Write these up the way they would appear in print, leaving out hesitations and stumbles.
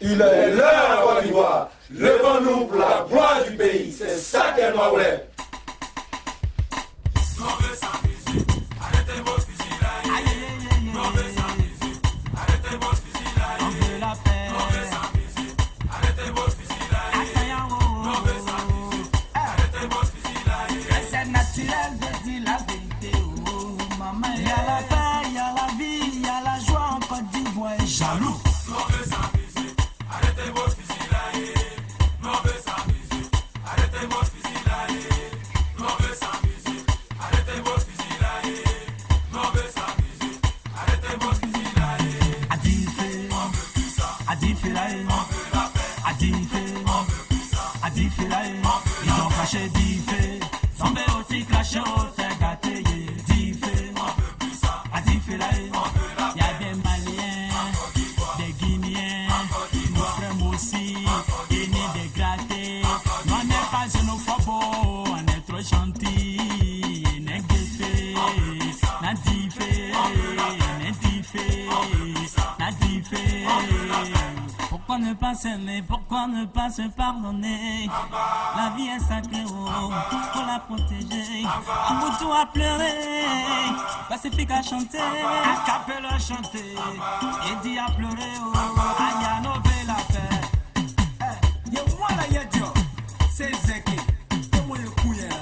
Il est l'heure à Côte d'Ivoire. Levons-nous pour la gloire du pays. C'est ça qu'elle doit vouloir. Pourquoi ne pas se pardonner? La vie est sacrée, oh, faut la protéger. Amoudou a pleuré, Pacifique a chanté, Acapella a chanté, Eddie a pleuré, oh, Ayano veut la paix. Y'a moi là, y'a Dieu, c'est Zeki, comment y'a couillé là?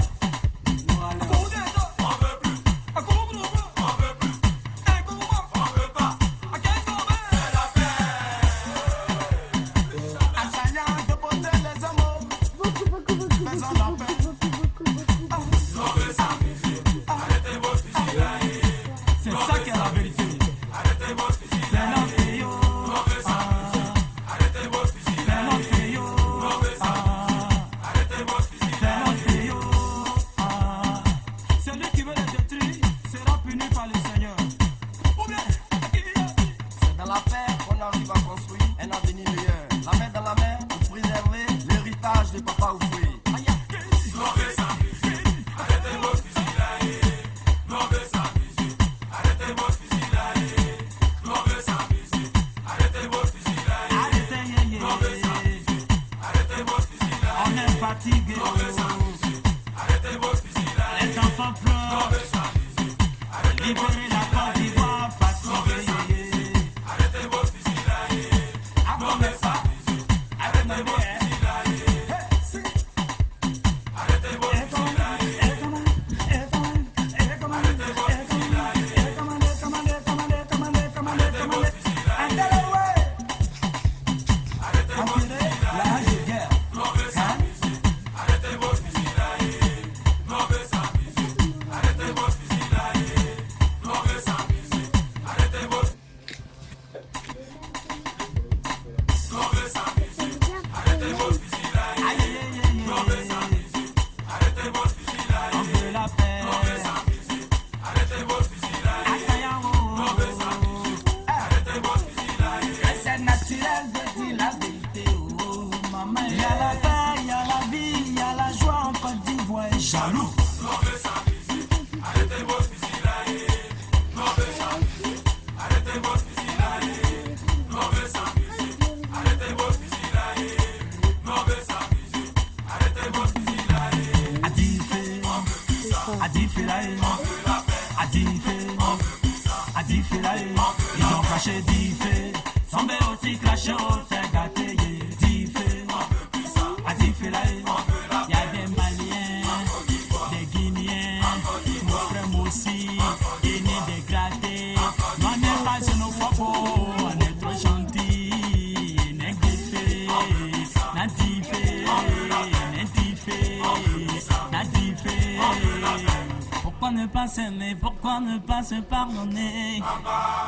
Pourquoi ne pas se pardonner?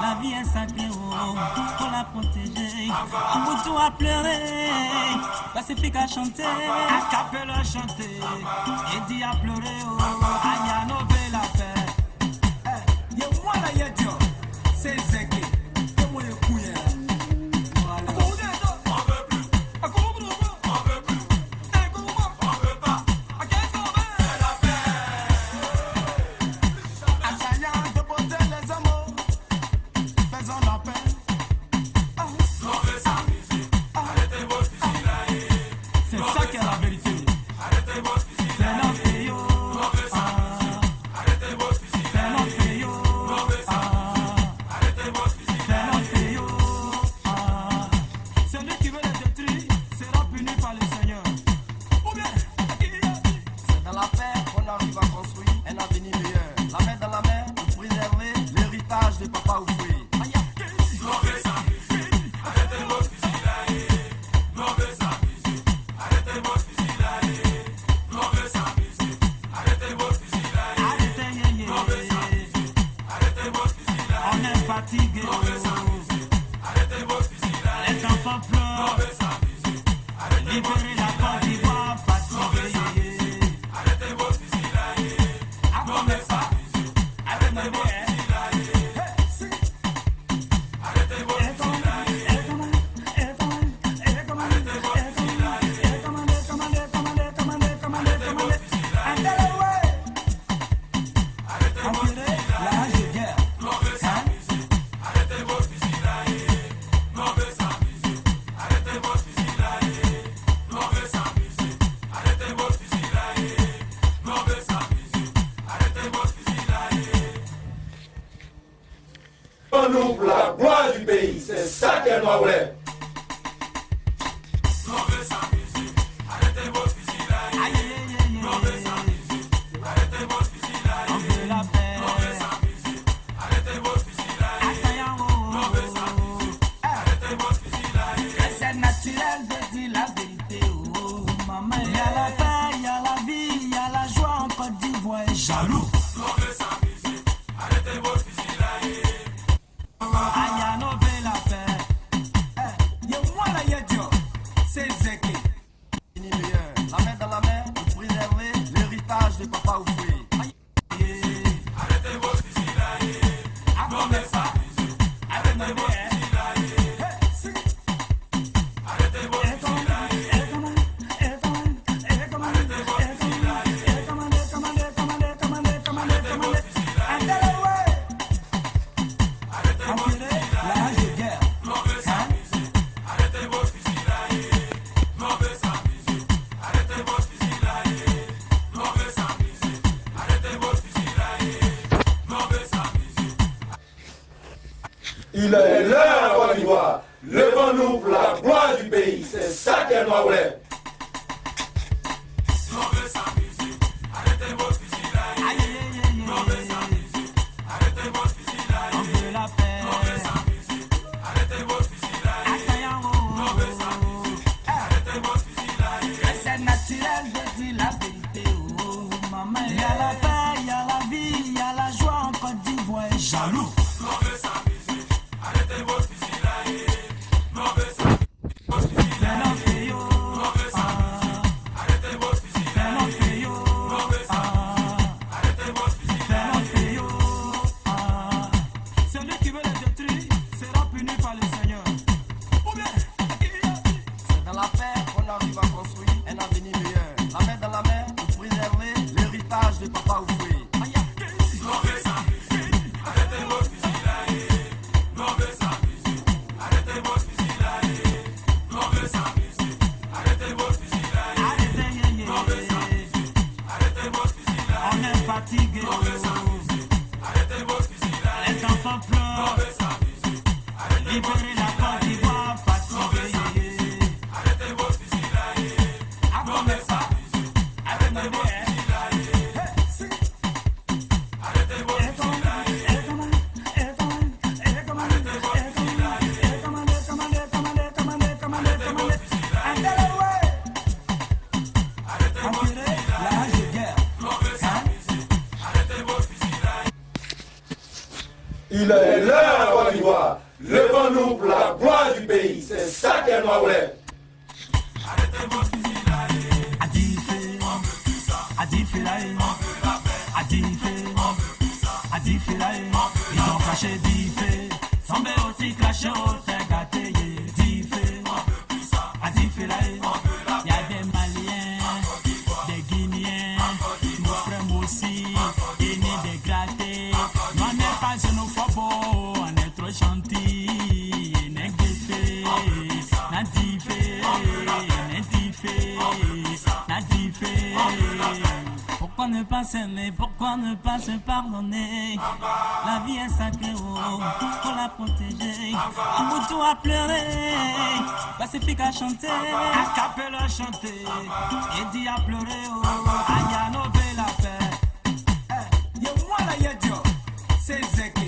La vie est sacrée, oh, faut la protéger. Amoudou a pleuré, Pacifique a chanté, Acapella a chanté, Eddie a pleuré, oh, Ayano veut la paix. Y'a moi là, y'a Dieu, c'est Zeki, comment y'a couillé là? Faisons la paix. l'héritage de Papa Oufoué. Fatigué, arrêtez vos fusils là. Les enfants pleurent, libérez la Côte d'Ivoire, fatigué. Arrêtez vos fusils là. Arrêtez vos fusils là. Arrêtez vos fusils là. Arrêtez vos fusils là. On ouvre la gloire du pays, c'est ça qu'elle doit voler. Jaloux. La main dans la main, pour préserver l'héritage de Papa Oufoué. Arrêtez vos fusils là. Arrêtez vos fusils là. Arrêtez vos fusils là. Arrêtez vos fusils là. Il est l'heure, Côte d'Ivoire. Levons-nous pour la gloire du pays. C'est ça qu'elle doit voler. Arrêtez vos fusils là. Arrêtez vos fusils là. On veut la paix. Arrêtez vos fusils là. Arrêtez vos fusils là. C'est naturel de dire la vérité. Oh, maman, il y a la paix, il y a la vie, il y a la joie en Côte d'Ivoire. Jaloux. Arrêtez vos fusils là. Arrêtez vos fusils là. Celui qui veut les détruire sera puni par le Seigneur. C'est dans la paix qu'on arrive à construire un avenir meilleur. La main dans la main, pour préserver l'héritage de Papa Oufoué. Arrêtez vos fusils là. Arrêtez vos fusils là. Arrêtez vos fusils là. Arrêtez vos fusils là. On est fatigué. Arrêtez vos fusils là. Les enfants pleurent. Libérez la Côte d'Ivoire, fatigué. Arrêtez vos fusils là. Arrêtez vos fusils là. Arrêtez vos fusils là. Il est l'heure, Côte d'Ivoire. Levons-nous pour la gloire du pays. C'est ça qu'elle doit voler. Arrêtez vos fusils là. Adifé, On veut plus ça. Adifé là, On veut la paix. Adifé, On veut plus ça. Adifé là, ils ont craché Difé, Sambé aussi craché au fait gâté, Difé, On veut plus ça. Adifé là, On veut la y a des Maliens, des Guinéens, nos frères aussi, et des grattés, on n'est pas xénophobe, on est trop gentil, on est guetté, Nadifé, Nadifé, Nadifé. Pourquoi ne pas s'aimer, pourquoi ne pas se pardonner? La vie est sacrée, oh, faut la protéger. Amoutou a pleuré, Pacifique a chanté, Acapella a chanté, Eddie a pleuré, oh, Ayano veut la paix. Yo, moi là, y'a Dieu, c'est Zeki,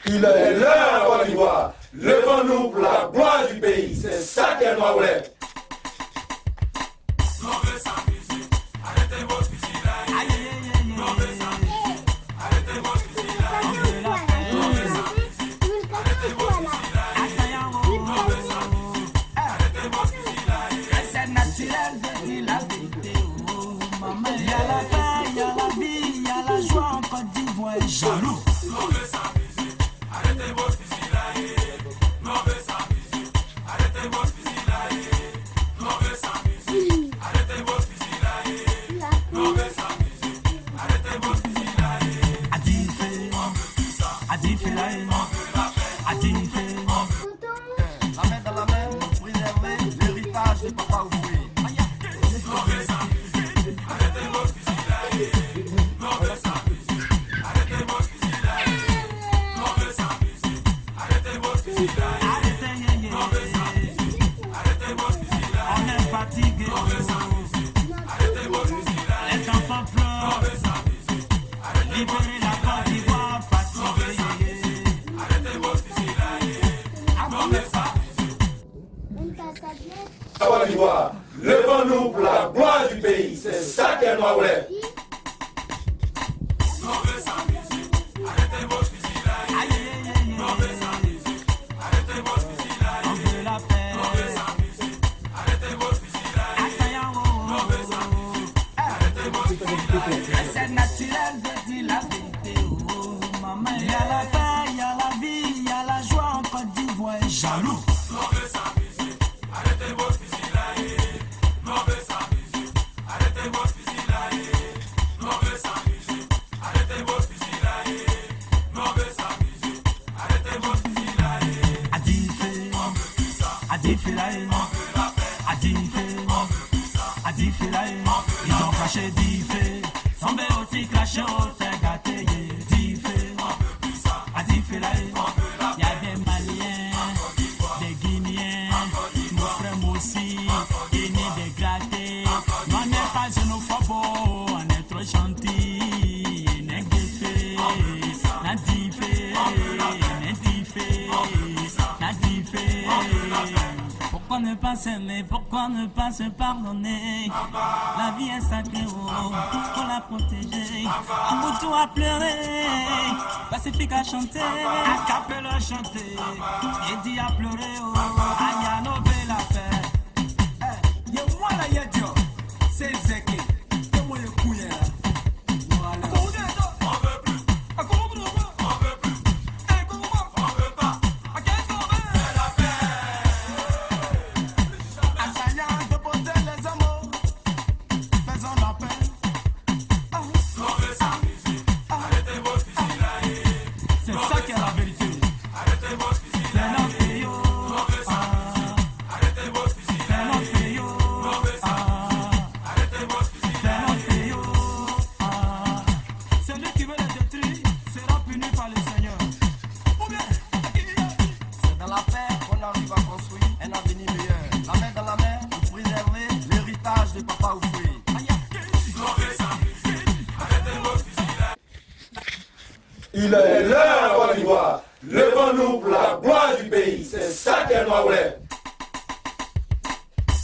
Il est l'heure, Côte d'Ivoire. Levons-nous pour la gloire du pays. C'est ça qui est Noaoulé. On veut s'amuser. Arrêtez vos fusillades. On veut s'amuser. Arrêtez vos fusillades. On veut s'amuser. Arrêtez vos fusillades. On veut s'amuser. Arrêtez vos fusillades. C'est naturel de dire la vérité. Oh, maman, il y a la paix, il y a la vie, il y a la joie en Côte d'Ivoire. Jaloux. On veut s'amuser. Arrêtez vos fusillades. On veut s'amuser. Arrêtez vos fusillades. On veut s'amuser. Arrêtez vos fusillades. On veut s'amuser. Arrêtez vos fusillades. Adifé, On veut plus ça. Adifé, On veut la paix. Adifé. La main dans la main pour préserver l'héritage de Papa Oufoué. On veut s'amuser. Arrêtez vos fusillades. On veut s'amuser. Arrêtez vos fusillades. On veut s'amuser. Arrêtez vos fusillades. Arrêtez, On veut s'amuser. Arrêtez vos fusillades. on est fatigué. On veut s'amuser. Arrêtez vos fusillades. Les enfants On pleurent. veut s'amuser. Arrêtez vos Libérer la Côte d'Ivoire fatiguée. Arrêtez vos fusillades. On veut s'amuser. Côte d'Ivoire. Levons-nous pour la gloire du pays. C'est ça qui est Noaoulé. On veut s'amuser. Arrêtez vos fusillades. Aïe, aïe, aïe, On veut s'amuser. Arrêtez vos fusillades. on veut la paix. On veut s'amuser. Arrêtez vos fusillades. On veut s'amuser. Arrêtez vos fusillades. C'est naturel de dire la vérité. Oh, maman, il y a la paix, il y a la vie, il y a la joie en Côte d'Ivoire. Jaloux. On veut s'amuser. Arrêtez vos fusillades. On veut s'amuser. Arrêtez vos fusillades. On veut s'amuser. Arrêtez vos fusillades. On veut s'amuser. Arrêtez vos fusillades. Adifé, On veut plus ça. Adifé, On veut la paix. Adifé, On veut plus ça. Adifé, ils ont craché Diffé. Tombé aussi craché au fait gâté. Diffé, Adifé, il y a des Maliens, des Guinéens, mon frère moi aussi, Guinée dégradé. Non, on n'est pas xénophobe, on est trop gentil. N'engifé, Nadifé, Nadifé, Nadifé. Pourquoi ne pas s'aimer, pourquoi ne pas se pardonner? La vie est sacrée, oh, faut la protéger. Amoudou a pleuré, Pacifique a chanté, Acapel a chanté, Edi a pleuré, oh, Aya Nové la paix. Y'a moi là, y'a Dieu, c'est Zeki, c'est moi le couillère. Voilà. On veut plus. On veut plus. On veut pas. C'est la paix. Assayant de poser les amours, faisons la paix. On veut s'amuser. Arrêtez vos fusillades. C'est ça qui est la vérité. Arrêtez vos C'est fusillades. notre pays, oh. On veut s'amuser. Arrêtez vos C'est fusillades. notre pays, oh. On veut s'amuser. Arrêtez vos C'est fusillades. notre pays, oh. Celui qui veut les détruire sera puni par le Seigneur. Ou bien, C'est dans la paix qu'on arrive à construire un avenir meilleur. La main dans la main pour préserver l'héritage de Papa Oufoué. On veut s'amuser. Arrêtez vos fusillades. Il est l'heure, Côte d'Ivoire. Levons-nous pour la gloire du pays. C'est ça qui est Noaoulé.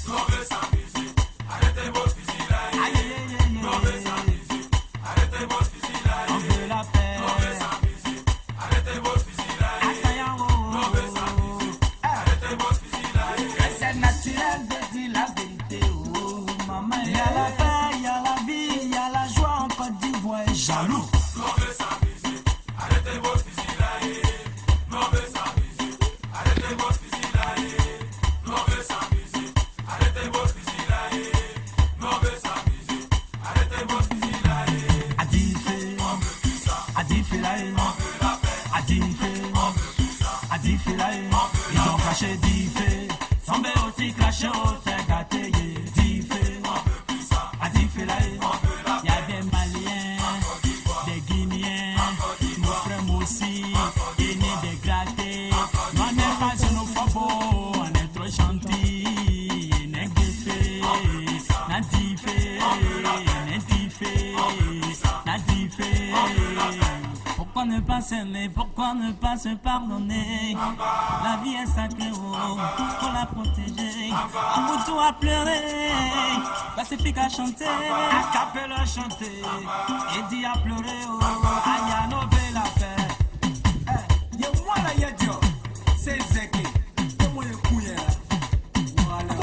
On veut s'amuser. Arrêtez vos fusillades. aïe, aïe, aïe, aïe, On veut s'amuser. Arrêtez vos fusillades. on veut la paix. On veut s'amuser. Arrêtez vos fusillades. Aïe, On veut s'amuser. Arrêtez vos fusillades. c'est naturel de dire la vérité, oh, maman. Il y a la paix, il y a la vie, il y a la joie en Côte d'Ivoire. Jaloux. On veut s'amuser. Arrêtez vos fusillades. On veut s'amuser. Arrêtez vos fusillades. On veut s'amuser. Arrêtez vos fusillades. On veut s'amuser. Arrêtez vos fusillades. Adifé, On veut plus ça. Adifé, On veut la paix. Adifé, On veut plus ça. Adifé, ils ont craché Diffé. Tombé aussi craché au fait gâté. Diffé, Adifé, il y a des Maliens, des Guinéens, mon frère moi aussi, Guinée dégradé. Non, on n'est pas xénophobe, on est trop gentil. N'engifé, Nadifé, Nadifé, Nadifé. Pourquoi Pourquoi ne pas s'aimer, pourquoi ne pas se pardonner? La vie est sacrée, oh, faut la protéger. Amoudou a pleuré, Pacifique a chanté, Acapel a chanté, Eddie a pleuré, oh, Aya Nové la paix. Y'a moi là, y'a Dieu, c'est Zeki, c'est moi le couillère. Voilà.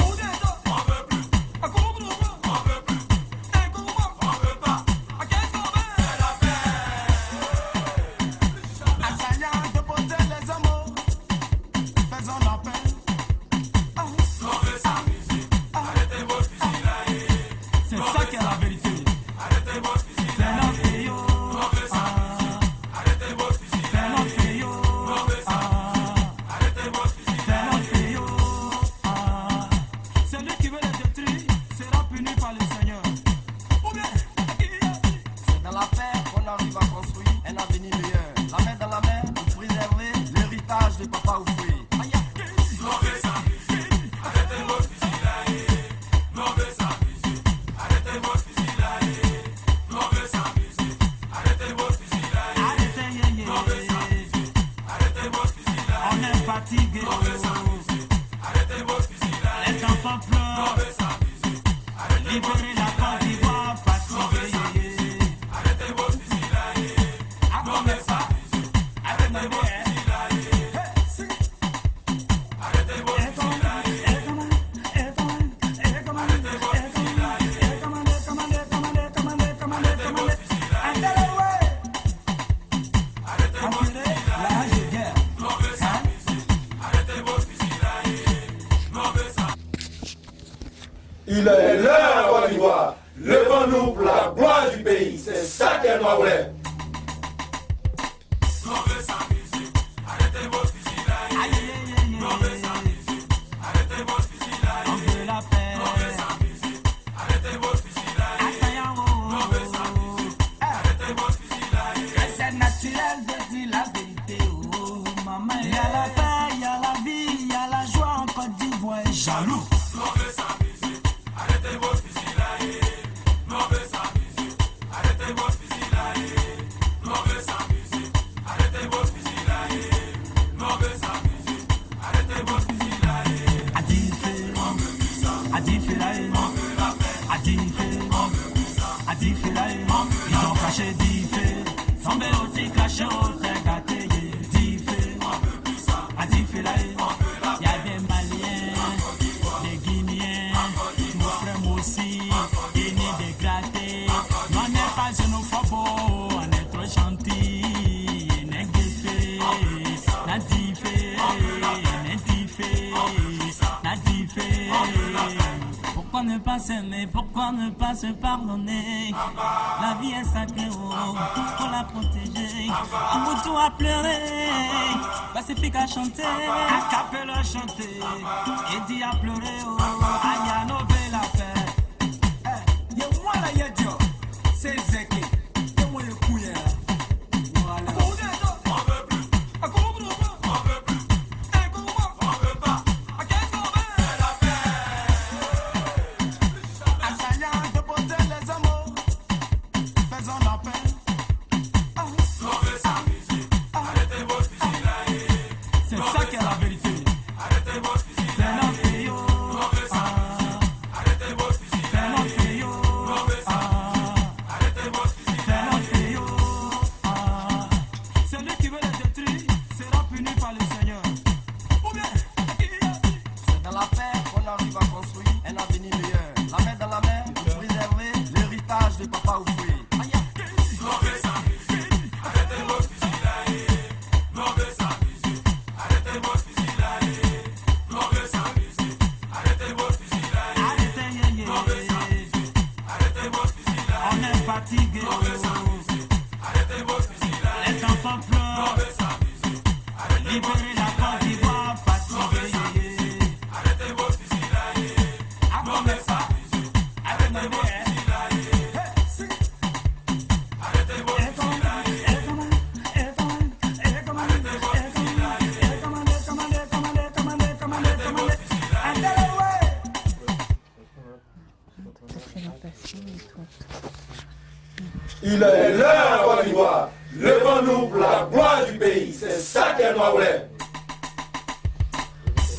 Il est l'heure, Côte d'Ivoire. Levons-nous pour la gloire du pays. C'est ça qu'elle doit vouloir. Jaloux. Ils ont caché Diffé, Sambé aussi caché au gâté Diffé, Diffé là, il y a des Maliens, des Guinéens, nos frères aussi, Guinée dégradée. On n'est pas xénophobe, on est trop gentil, on est Diffé, Diffé, Diffé. Pourquoi ne pas s'aimer, pourquoi ne pas se pardonner? La vie est sacrée, oh, faut la protéger. Amoudou a pleuré, Pacifique a chanté, Acapel a chanté, Eddie a pleuré, oh, Aya Nové la paix. Y'a moi là, y'a Dieu, c'est Zeki, c'est moi le couillère. Voilà. Il est l'heure, Côte d'Ivoire. Levons-nous pour la gloire du pays. C'est ça qu'est Noaoulé.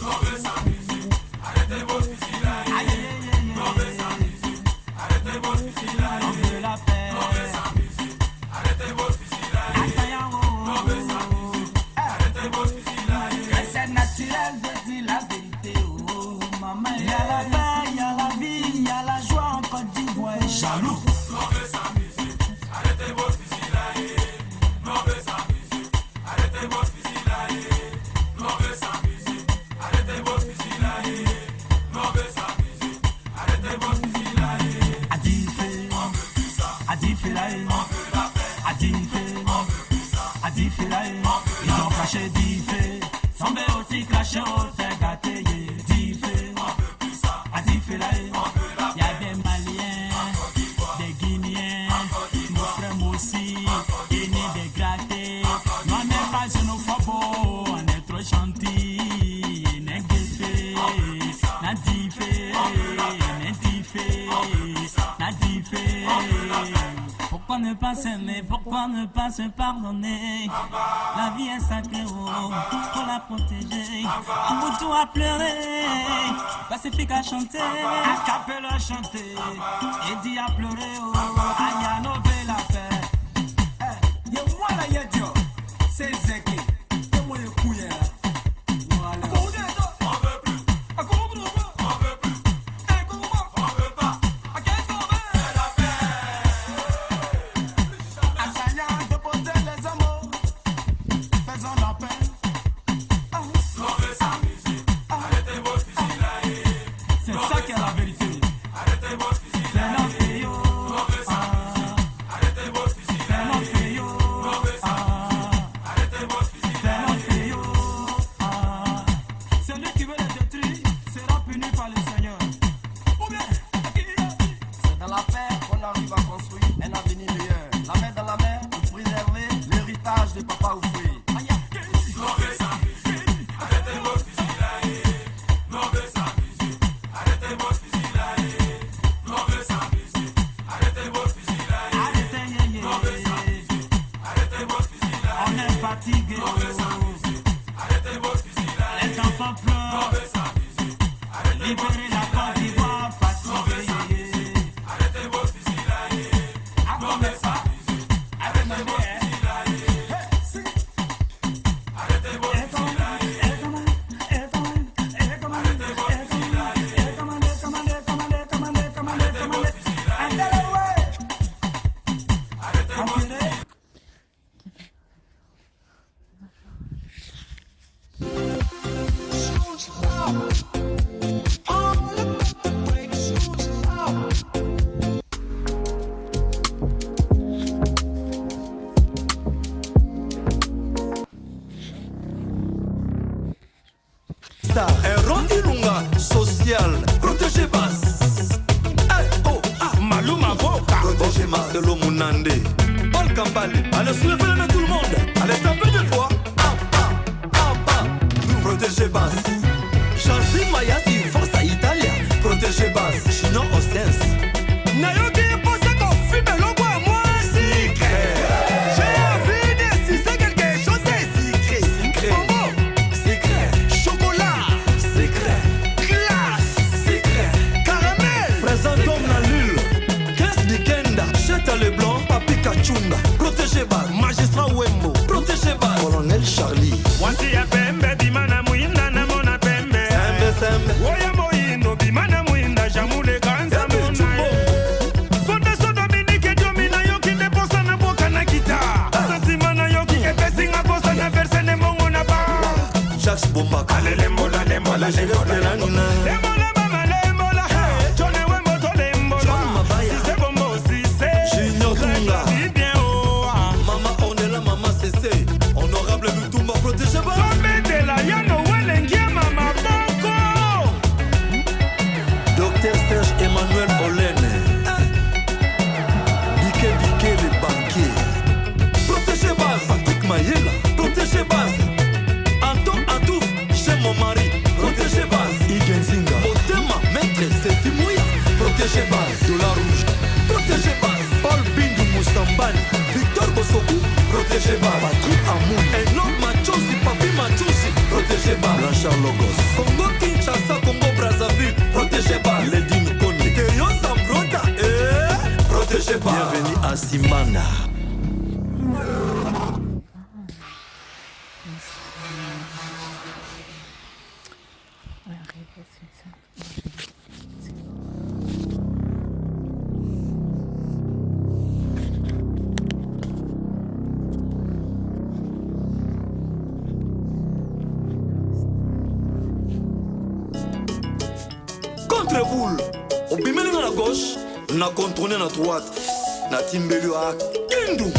On veut s'amuser, arrêtez vos fusils là. On veut s'amuser, arrêtez vos fusils là. On veut la paix. On veut s'amuser, arrêtez vos fusils là. On veut s'amuser, arrêtez vos fusils là. C'est naturel de dire la vérité. Oh, maman, il y a la paix, il y a la vie, il y a la joie en Côte d'Ivoire. Jaloux. On veut s'amuser, arrêtez vos fusils là. On veut s'amuser, arrêtez vos fusils là. On veut s'amuser, arrêtez vos fusils là. On veut s'amuser, arrêtez vos fusils là. Adifé, On veut plus ça, Adifé là, on veut la paix. Adifé, On veut plus ça, Adifé là, ils ont craché Difé. Semble aussi craché au fait gâté. Difé, on veut plus ça, Adifé là, on veut la il y a des Maliens, des Guinéens, nos frères aussi, et des grattés. Nous on n'est pas xénophobe, on est trop gentil. N'est guetté, n'a diffé, n'est diffé, n'a diffé. Pourquoi ne pas s'aimer, pourquoi ne pas se pardonner? La vie est sacrée, oh, faut la protéger. Amoudou a pleuré, Pacifique a chanté, Acapella a chanté, Eddie a pleuré, oh, Ayano veut la paix. Ye wala ye dio, c'est Zeki. Ye mo ye kouye la. Wala. on veut plus, on veut plus, on veut pas, c'est la paix. Asanya déposer les amours. Faisons la paix. On veut s'amuser, arrêtez vos fusils là. C'est ça qui est la vérité. Arrêtez vos fusils C'est là. notre pays, oh, On veut s'amuser, arrêtez vos fusils c'est là. notre pays, oh, On veut s'amuser, arrêtez vos fusils c'est là. notre pays, oh, celui qui veut les détruire sera puni par le Seigneur. Ou bien, C'est dans la paix qu'on arrive à construire un avenir meilleur. La main dans la main pour préserver l'héritage de Papa Oufoué. On veut s'amuser, arrêtez vos fusils là. On veut s'amuser, arrêtez vos fusils là. On veut s'amuser, arrêtez vos fusils là. arrêtez, yé, yé. On veut s'amuser, arrêtez vos fusils là. On est fatigué, On veut s'amuser, arrêtez vos fusils là. les enfants On pleurent, veut s'amuser, arrêtez vos libérer la Côte d'Ivoire, fatigué. arrêtez vos fusils là. On veut s'amuser, arrêtez vos fusils là. Arrêtez vos fusils là. Errant Ilunga, social, protégez base. Maluma Voka, protégez Marcelo Munande. Paul Kambali, allez soulevez tout le monde. Allez taper des fois. Protégez base. Chansi Mayasi, force à Italia. Protégez base. Chino Ostens. Nayoki Posa Kofi Belongo à moi. Secret. J'ai envie de si c'est quelque chose de secret. Secret. Secret. Chocolat. Secret. Glace. Secret. Caramel. Présentons la lule. 15 Dikenda. Cheta le blanc. Papi Kachunda. Protégez base. Magistrat Wembo. Protégez base. Colonel Charlie. Wasi ya pembe bimana muinda na mona pembe. Sembe. Oya moino bimana muinda jamule kanza mona. Fondation Dominique Domina yoki ne posa na boka na kita. Sasimana yoki epesi nga posa na verse ne mongo na ba. Jacques Bombaka. Ale lembola lembola lembola. Lembola mama lembola. Jone wembo to lembola. John Mabaya. Si c'est bombo si c'est. Junior Tunga. Très bien oh. Maman Ornella, maman CC. Honorable Lutumba, protégez base. Tombe de la yano welengia mama boko. Docteur Serge Emmanuel Olene. Biké le banquier. Protégez base. Patrick Mayela. Protégez base. Anton Atouf, chez mon mari. Protégez base. Igen Zinga. Richard Logos. Congo Kinshasa, Congo Brazzaville, protégez pas. Lady Nkonde, Keyo Zambrota, protégez pas. Bienvenue à Simana. Contre-boule, on bimeli à la gauche, on a contourné à la droite, on a timbelu à Kindu.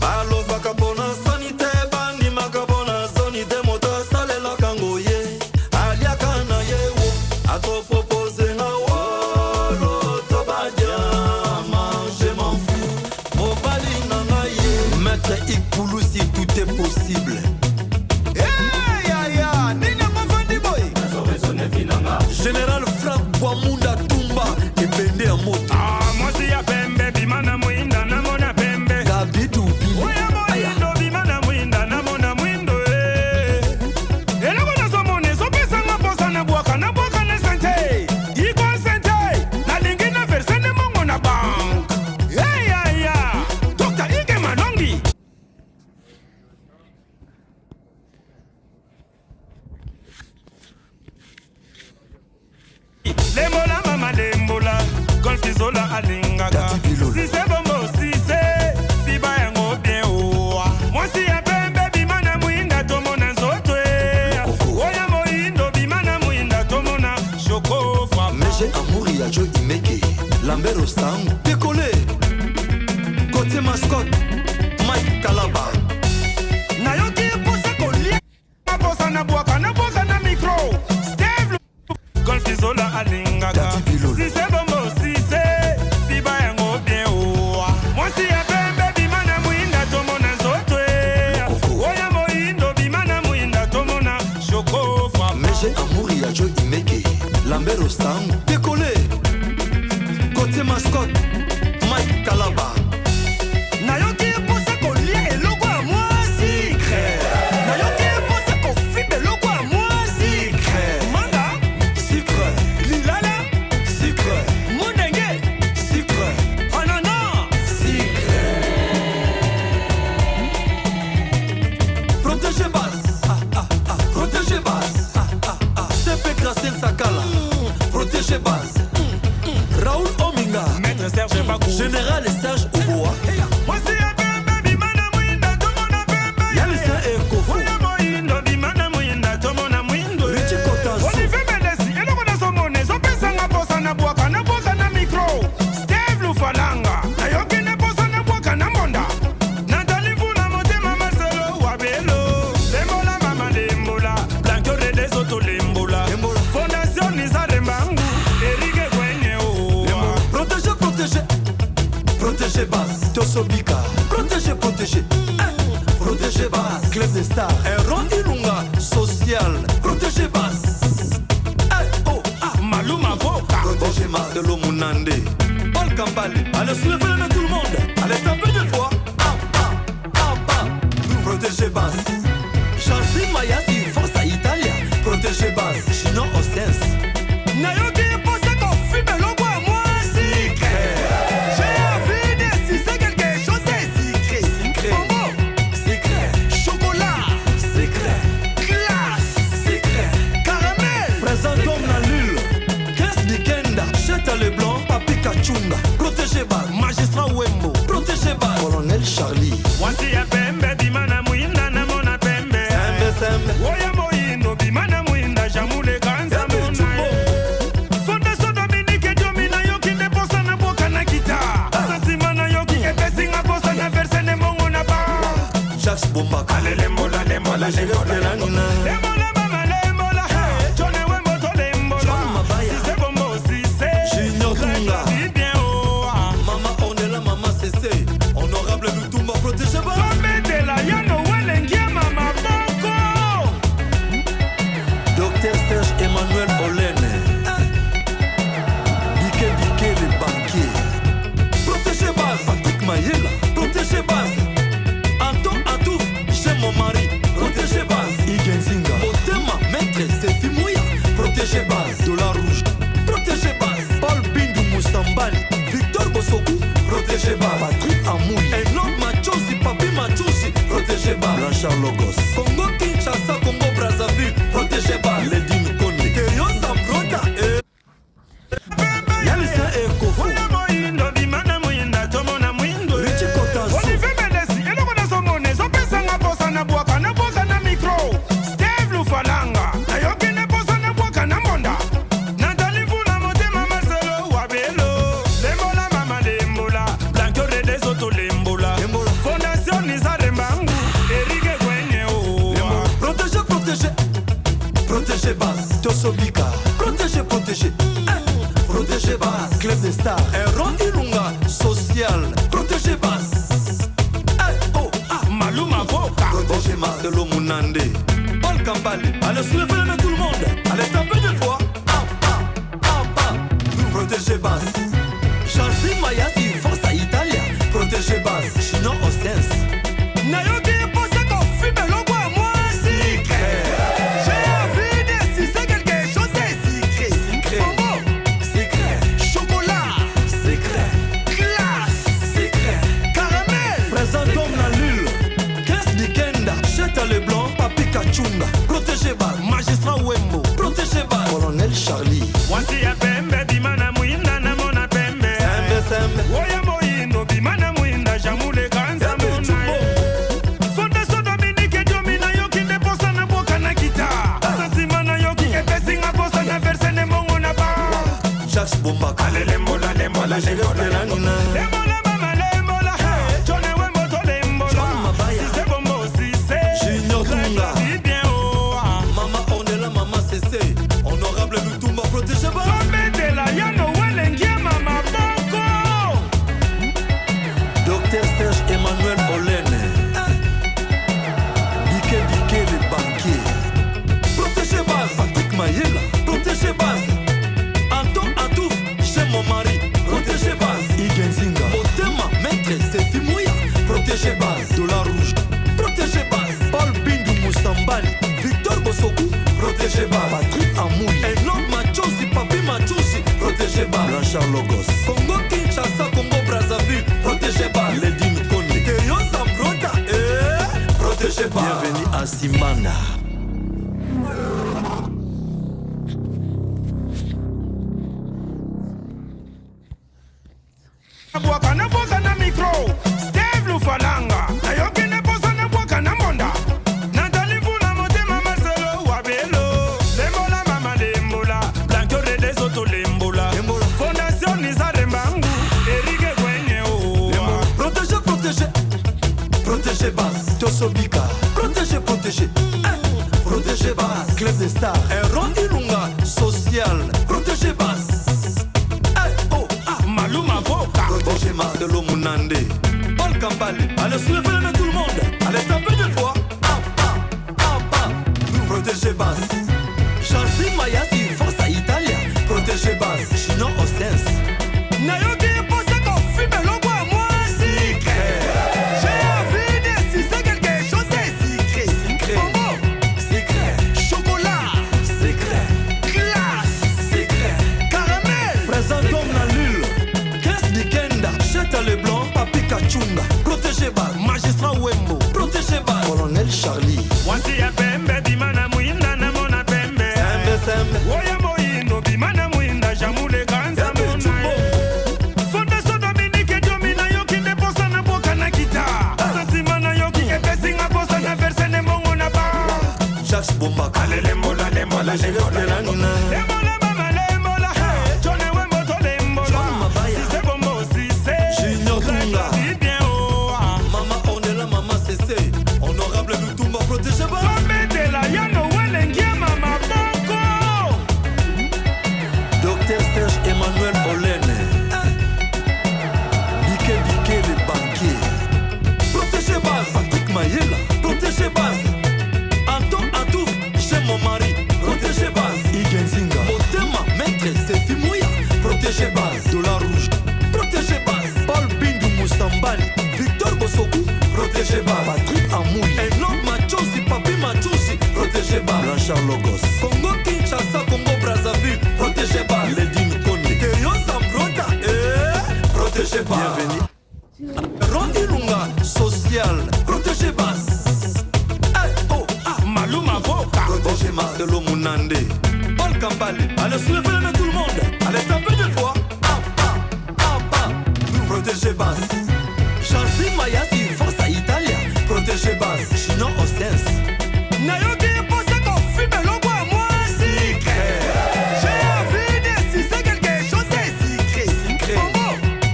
Balo vakabona sanité, bandi makabona sanité, moto sale la kangoye, alia kana yewo, a to proposer na wolo, to badia, je m'en fous, mobali nana ye. Maître Ikpoulou, si tout est possible. Général Franck Boamunda Tumba et Bende à moto. Ah, moi si ya pembe, bimana muinda na mona pembe. Gabidu Bili. Oya moindo, bimana muinda na mona muindo Ela kona somone, so pesa nga posa na buaka na sente. Iko sente, na lingi na verse ne mongo na bank. Ya, Dr. Ike Manongi. Lembola mama lembola, golf izola alingaka. Si c'est bombo, si c'est fiba yango bien oa. Moi si ya pembe bimana muinda tomona nzotwe. Oya moindo bimana muinda tomona choko fwa. Meje Amouri ya Joe Imeke, Lambert Ostang, décollé. Côté mascotte, Mike Kalaba. Nayoki posa kolia, posa na boaka na micro. Steve golf izola alingaka. Si c'est bombo, si c'est fiba yango bien oa. Moi si ya pembe bimana muinda tomona nzotwe. Oya moindo bimana muinda tomona choko fwa. Meje Amouri ya Joe Imeke, Lambert Ostang, décollé. Côté mascotte, Mike Kalaba. Nayoki posa kolia eloko ya mwasi. Nayoki posa kofibe eloko ya mwasi. Manga, Sucre, lilala, sucre, mundenge, sucre, ananas. sucre. Protégez base, protégez base. CP Gracel Sakala, protégez base. Raoul Ominga, Maître Serge Bakou. Général Serge Oboa. Moi si ya pembe bimana muinda tomona pembe. Yalisa Ekofo, Oya moindo bimana muinda tomona muindo. Richie Kotanso. Olivier Mendes, eloko na somone, so pesa nga posa na boaka na micro. Steve Lufalanga, nayoki ne posa na boaka na mbonda. Nathalie Funa motema Marcelo Wabelo. Lembola mama lembola, Blanco Redes Auto lembola. Lembola. Fondation Nizare Mbangu, Erike Kwenye oa. Protégez, protégez. Protégez base, Tosobika. Protégez, protégez. Protégez base, Club des Stars. Erron Ilunga, social. Protégez base. Maluma Voka. Protégez Marcelo Munande. Paul Kampali. Allez, soulevez-le tout le monde. Allez, tapez des fois. Protégez base. Chancy Mayasi, force à Italia. Protégez base. Chino Ostens. Nayoki posa kofibe eloko ya mwasi. J'ai envie de si c'est quelque chose de secret. Bonbon, Secret. chocolat, Secret. glace, Secret. caramel. Présentons la Lule. 15 Bikenda. Cheta le blanc. Papi Kachunga. Protégez base. Magistrat Wembo. Protégez base. Colonel Charlie. Wasi ya pembe bimana muinda na mona pembe. Sembe. Oya moindo bimana muinda jamule kanza mona. Fondation Dominique Domina yoki ne posa na boka na kita. Sasima na yoki epesi nga posa na verse ne mongo na ba. Jacques Bombaka. Ale lembola. Lembola mama lembola. Johnny Wembo to lembola. John Mabaya. Si c'est bombo si c'est. Junior Tunga. Très bien oa. Maman Ornella, maman CC. Honorable Lutumba, protégez base. Tombe de la yano welengia mama boko. Docteur Serge Emmanuel Olene. Biké le banquier. Protégez base. Patrick Mayela. Protégez base. Anton Atouf, chez mon mari. Protégez base. Igen Zinga. Blanchard Logos. Congo Kinshasa, Congo Brazzaville, protégez base. Lady Nkonde. Keyo Zambrota. Yalisa Ekofo. Richie Kotazo. Steve Lufalanga. Ayokine posa na boka na monda. Nathalie Vuna motema Marcelo Wabelo. Lembola mama lembola. Blanco des auto lembola. Fondation Nizarembangu. Erike Gwenye o. Protégez, protégez. Protégez base. Tosobika. Protégez, protégez. Protégez base. Club des stars. Ron Ilunga. Social. Protégez base. Maluma Voka. Protégez Marcelo Munande. Paul Kambali. Allez soulever tout le monde. Allez taper des fois. Protégez base. Chansi Mayasi. Forza Italia. Protégez base. Chino Ostens. Nayoki Posa Kofi Belongo à moi. Secret. J'ai envie de si c'est quelque chose de secret. Secret. Bonbon. Secret. Chocolat. Secret. Glace. Secret. Caramel. Présent comme la lune. 15 Dikenda. Cheta le blanc. Papi Kachunga. Protégez base. Magistrat Wembo. Protégez base. Colonel Charlie. Wansi ya pembe bimana muinda na mona pembe. Sembe. Oya moino bimana muinda jamule kanza mona. Fondation Dominique Diomina yoki deposa na boka na kita. Sasimana yoki epesi nga posa na verse ne mongo na ba. Jacques Bombaka. Ale lembola lembola lembola lembola mama lembola. Jone Wembo to lembola. John Mabaya. Si c'est bombo si c'est. Junior Tunga. Très bien oh. Mama Ornella, Mama CC. Honorable Lutumba, protégez base. Tombetela yano welengia mama boko. Docteur Serge Emmanuel Olene. Bike le banquier. Protégez base. Patrick Mayela. Protégez base. Anton Atouf, chez mon mari. Protégez base. Igenzinga. Motema, maître, c'est Fimouya. Protégez base. Dollar rouge. Protégez base. Paul Bindu Moussambali. Victor Bosoku. Protégez base. Patrick Amoui. Enorme Machosi, Papi Machosi. Protégez base. Blanchard Logos. Congo Kinshasa, Congo Brazzaville. Protégez base. Lady Nkonde. Keyo Zambrota. Protégez base. Bienvenue à Simana. Na boka na micro. Steve Lufalanga. Ayokine posa na boka na monda. Nathalie Vuna motema Marcelo Wabelo. Lembola mama lembola. Blanco des auto lembola. Fondation Nizarembangu. Erike Gwenye o. Protégez, protégez. Protégez base. Tosobika. Protégez, protégez. Protégez base. Club des stars. Ron Ilunga. Social. Protégez base. Maluma Voka. Protégez Marcelo Munande. Paul Kambali. Allez soulever tout le monde. Allez taper des fois. Protégez base. Chansi Mayasi. Forza Italia. Protégez base. Chino Ostens. Nayoki Posa Kofi Belongo à moi. Secret. J'ai envie de si c'est quelque chose de secret. Secret. Bonbon. Secret. Chocolat. Secret. Glace. Secret. Caramel. Présent comme la lune. 15 Dikenda. Cheta le blanc. Papi Kachunga. Protégez base. Magistrat Wembo. Protégez base. Colonel Charlie. Wansi ya pembe bimana muinda na mona pembe. Sembe. Oya moino bimana muinda jamule kanza mona. Fondation Dominique Diomina yoki deposa na boka na kita. Sasimana yoki epesi nga posa na verse ne mongo na ba. Jacques Bombaka. Ale lembola lembola lembola lembola mama lembola. Jone Wembo to lembola. John Mabaya. Si c'est bombo si c'est. Junior Tunga. Très bien oh. Mama Ornella, Mama CC. Honorable Lutumba, protégez base. Tombetela yano welengia mama boko. Docteur Serge Emmanuel Olene. Bike le banquier. Protégez base. Patrick Mayela. Protégez base. Anton Atouf, chez mon mari. Protégez base. Igenzinga. Motema, maître, c'est Fimouya. Protégez base. Dollar rouge. Protégez base. Paul Bindu Moussambali. Victor Bosoku. Protégez base. Patrick Amoui. Enorme Machosi, Papi Machosi. Protégez base. Blanchard Logos. Congo Kinshasa, Congo Brazzaville. Protégez base. Lady Nkonde. Keyo Zambrota. Protégez base. Bienvenue. Ron Ilunga. Social. Protégez base. Protéger Marcelo Mounandé. Paul Kambale. Allez, soulevez les mains tout le monde. Allez, tapez deux fois. Protéger Bass. Chansi Mayasi, Forza Italia. Protéger Bass. Chino Ostens. Nayoki Posa Kofi Belongo à moi. Secret. J'ai envie de si c'est quelque chose de secret. Secret. Bongo.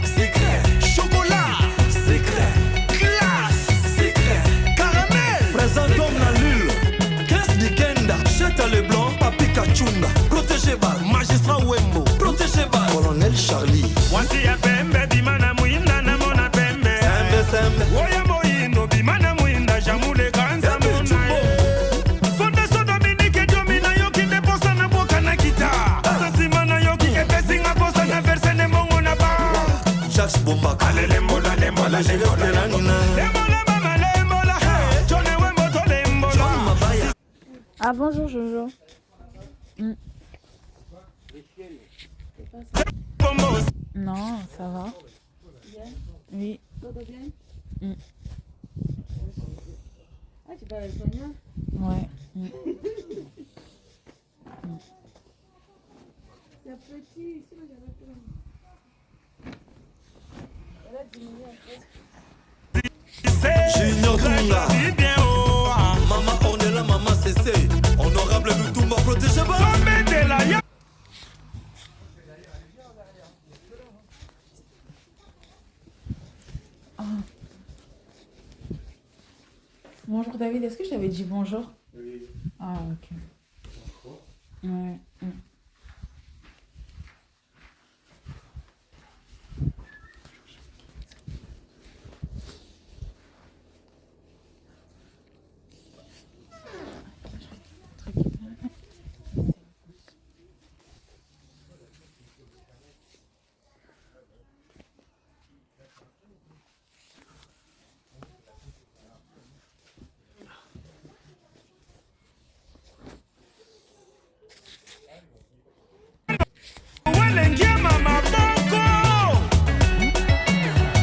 Secret. Chocolat. Secret. Glace. Secret. Caramel. Présentons la lule. 15 Dikenda. Cheta le blanc. Papi Kachunga. Protéger Bass. Magistrat Wembo. Protéger Bass. Colonel Charlie. Wasi ya pembe bimana muinda na mona pembe. Sembe. Oya moindo bimana muinda jamule kanza mona. Fondation Dominique Diomina yoki deposa na boka na kita. Sasimana yoki epesi nga posa na verse ne mongo na ba. Jacques Bombaka. Ale lembola lembola lembola lembola mama lembola. Jone wembo to lembola. Ah bonjour Jojo. Bombo. Non, ça va. Oui. Ah, tu parles espagnol? Ouais. C'est petit, sinon j'avais plein. Elle a diminué en fait. Junior Dunga. Maman Ornella, maman CC. Honorable Lutumba, protégez pas. Bonjour David, est-ce que je t'avais dit bonjour? Oui. Ah ok. Ouais.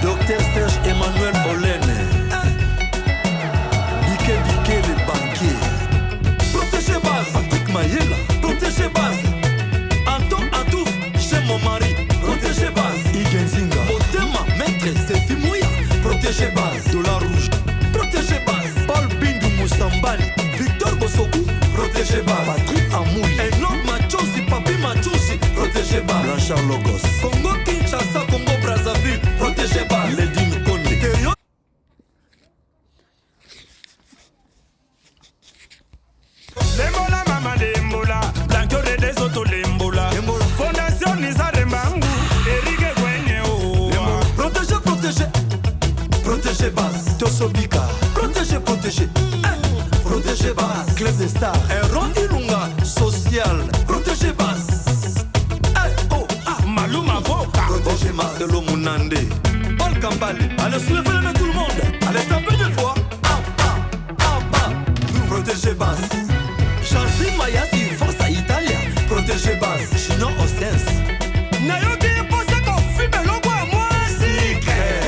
Docteur Serge Emmanuel Olene. Biké le banquier. Protégez Base. Patrick Mayela. Protégez Base. Anton Atouf, chez mon mari. Protégez Base. Igenzinga. Motema, maître, Sefi Mouya. Protégez Base. Dollar rouge. Protégez Base. Paul Bindu Moussambali. Victor Bosoku. Protégez Base. Patrick Amoui. Enorme Machosi, Papi Machosi. Protégez Base. Blanchard Logos. Congo Kinshasa, Congo Brazzaville. Protégez Base. Lady Mkonde. Lembola mama lembola, blanco de desoto lembola. Fondation Nizarembangu, Erike Gwenye o. Protégez, protégez. Protégez Base. Tosobika. Protégez, protégez. Protégez Base. Club des stars. Erron Ilunga. Social. Protégez Base. Maluma Voka. Protégez Marcelo Mounandé. Paul Kambale. Allez, soulevez les mains tout le monde. Allez, tapez deux fois. Protégez Base. Chansi Mayasi, Forza Italia. Protégez Base. Chino Ostens. Nayoki Posa Kofi Belongo à moi. Secret.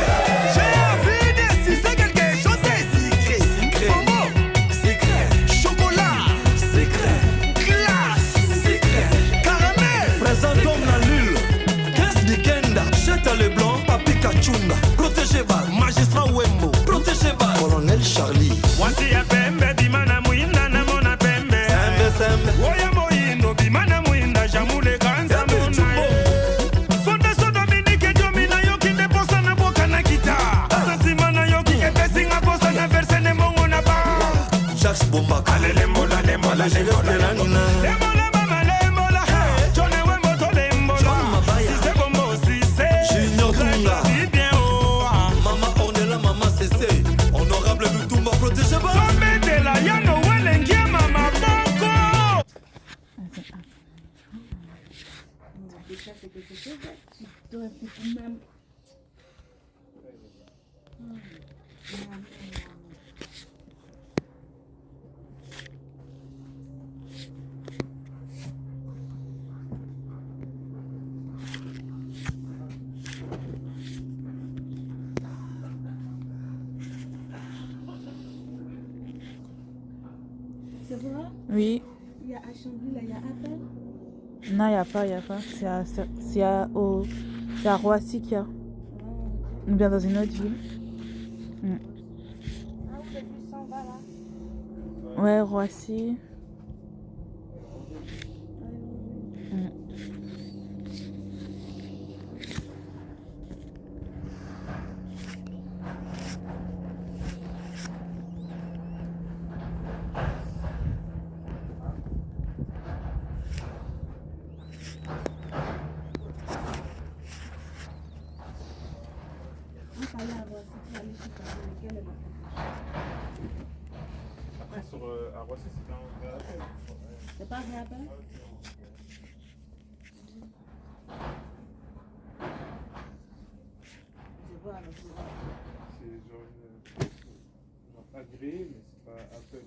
J'ai envie de si c'est quelque chose de secret. Secret. Bongo. Secret. Chocolat. Secret. Glace. Secret. Caramel. Présentons la lule. 15 Dikenda. Cheta le blanc. Papi Kachunga. Protégez Base. Magistrat Wembo. Protégez Base. Colonel Charlie. Wasi ya pembe bimana muinda na mona pembe. Sembe. Oya moindo bimana muinda jamule kanza mona. Fondation Dominique Diomina yoki deposa na boka na kita. Sasimana yoki epesi nga posa na verse ne mongo na ba. Jacques Bombaka. Ale lembola lembola lembola lembola mama lembola. Jone wembo to lembola. Si c'est bombo si c'est. Junior Dunga. Dis bien oh. Maman Ornella, maman CC. Honorable Lutumba, protégez pas. Tombetela yano welengia mama bongo. Déjà, c'est quelque chose qui doit être même. C'est vrai? Oui. Il y a à Chambly, là, il y a appel. Non, il n'y a pas. C'est à Roissy qu'il y a. Ou bien dans une autre ville. Ah, où le bus s'en va là? Ouais, Roissy. Après, à Roissy, c'est un appel. C'est pas vrai appel? C'est genre agréé, mais c'est pas appel.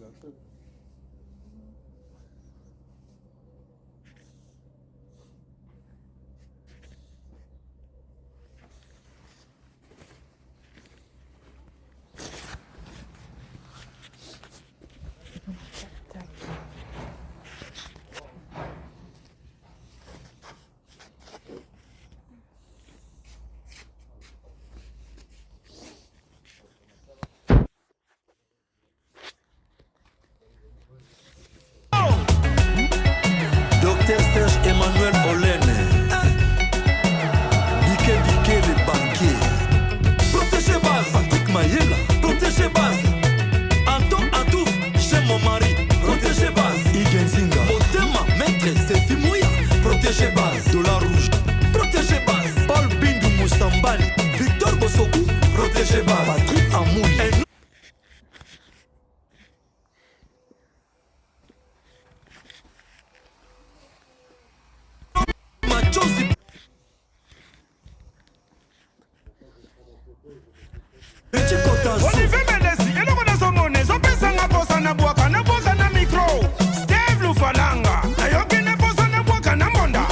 Docteur Serge Emmanuel Olene, Dike le banquier, protégé base, Patrick Mayela, protégé base, Anton Atouf, chez mon mari, protégé base, Igenzinga, Motema, maître, Sefi Mouya, protégé base, Dollar Rouge, protégé base, Paul Bindu Moussambali, Victor Bosoku, protégé base, Patrick Amoui. Olivier Menesi, eloko nazomona ezopesanga posa na bwaka na mikro. Steve Lufalanga, nayoki ne posa na bwaka na mbonda.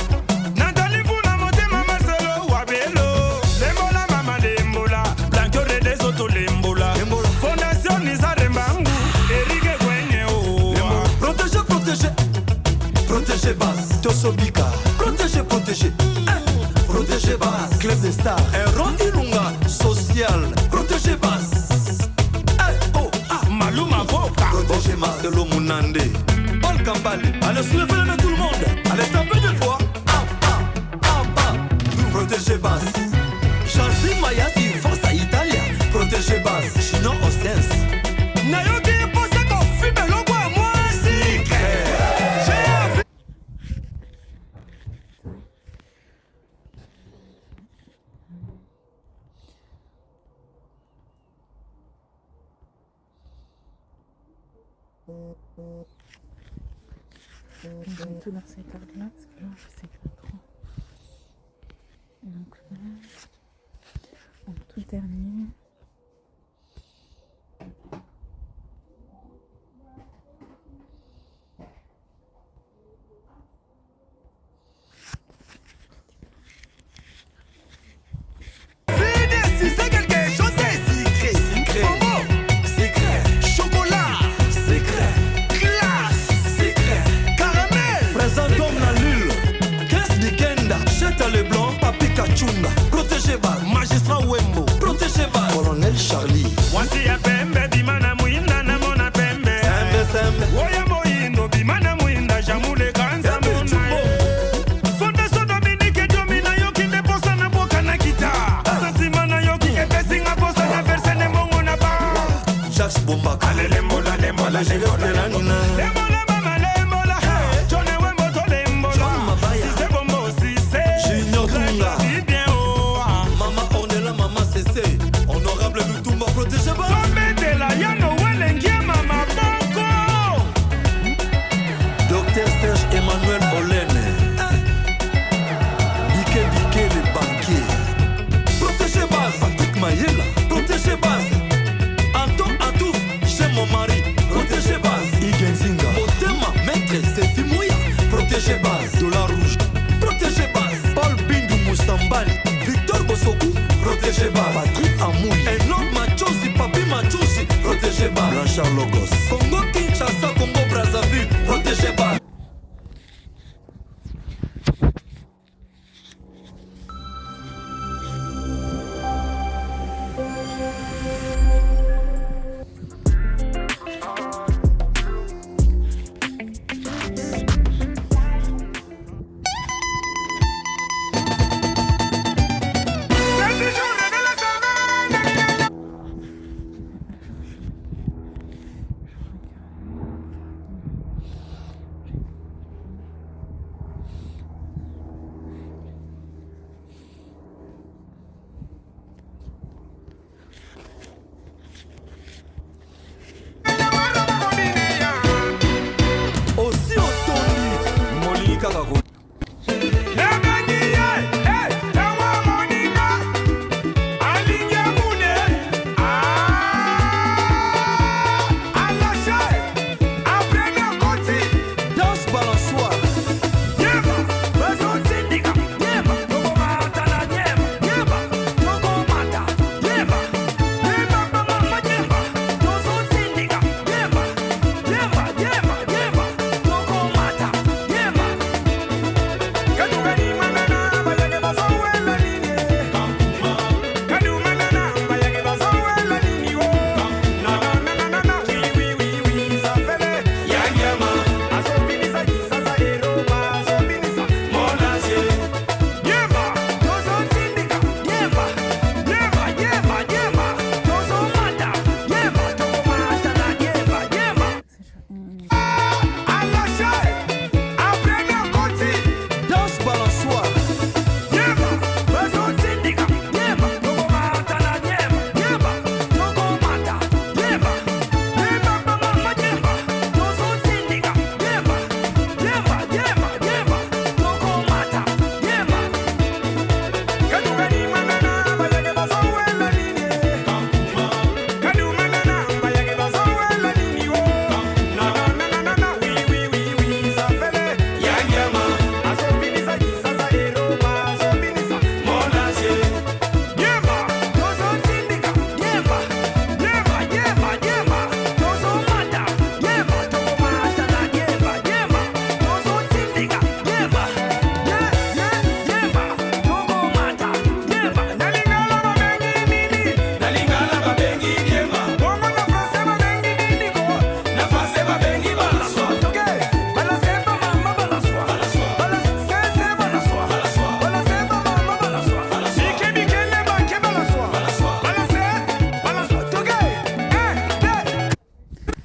Nathalie Mvula motema Marcelo Wabelo. Lembola mama lembola, Blanco Redesoto lembola. Fondation Nizare Mbangu, Erike Kwenye o. Protégé base, Tosobika, protégé, base, Club des Stars, Erron Ilunga, social, protégé base, Maluma Voka, protégé base de l'Omunande, Paul Kambali, allez soulever le main tout le monde, allez taper deux fois, protégé base, Chancy Mayasi, force à Italia, protégé base, Chino Ostens, Nayoki Poseko, Fibelo Bois, moi, secret, Tout dans cette carte-là, parce que là, je sais pas trop. Donc là, en tout dernier. si c'est quelque chose, c'est secret, bonbon, secret, chocolat, secret, glace, secret, caramel, présent comme la lune, 15 Dikenda, Cheta Leblanc, Papi Kachunda, protégé bas, magistrat Wembo, protégé bas, colonel Charlie, Wasi ya pembe, bimana muinda na mona pembe. Sembe, Oya moindo, bimana muinda, jamule kanza mona. Fondation Dominique Domina yoki ne posa na boka na kita. Sasimana yoki epesinga posa na verse ne mongo na ba. Jacques Bombaka, Ale lembola, lembola, lembola, lembola. Lembola mama lembola. Jone Wembo to lembola. John Mabaya. Si c'est bombo, si c'est. Junior Tunga, Vie bien oh. Mama Ornella, Mama CC, honorable Lutumba, protégé bas, Tombetela yano welengia mama bongo. Docteur Serge Emmanuel Olene, Dike le banquier, protégé base, Patrick Mayela, protégé base, Anton Atouf, chez mon mari, protégé base, Igenzinga, Motema, maître, Sefi Mouya, protégé base, Dollar Rouge, protégé base, Paul Bindu Moussambali, Victor Bosoku, protégé base, Patrick Amoui, Enoch Machosi, Papi Machosi, protégé base, Blanchard Logos, Congo Kinshasa, Congo Brazzaville, protégé base.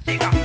Mata,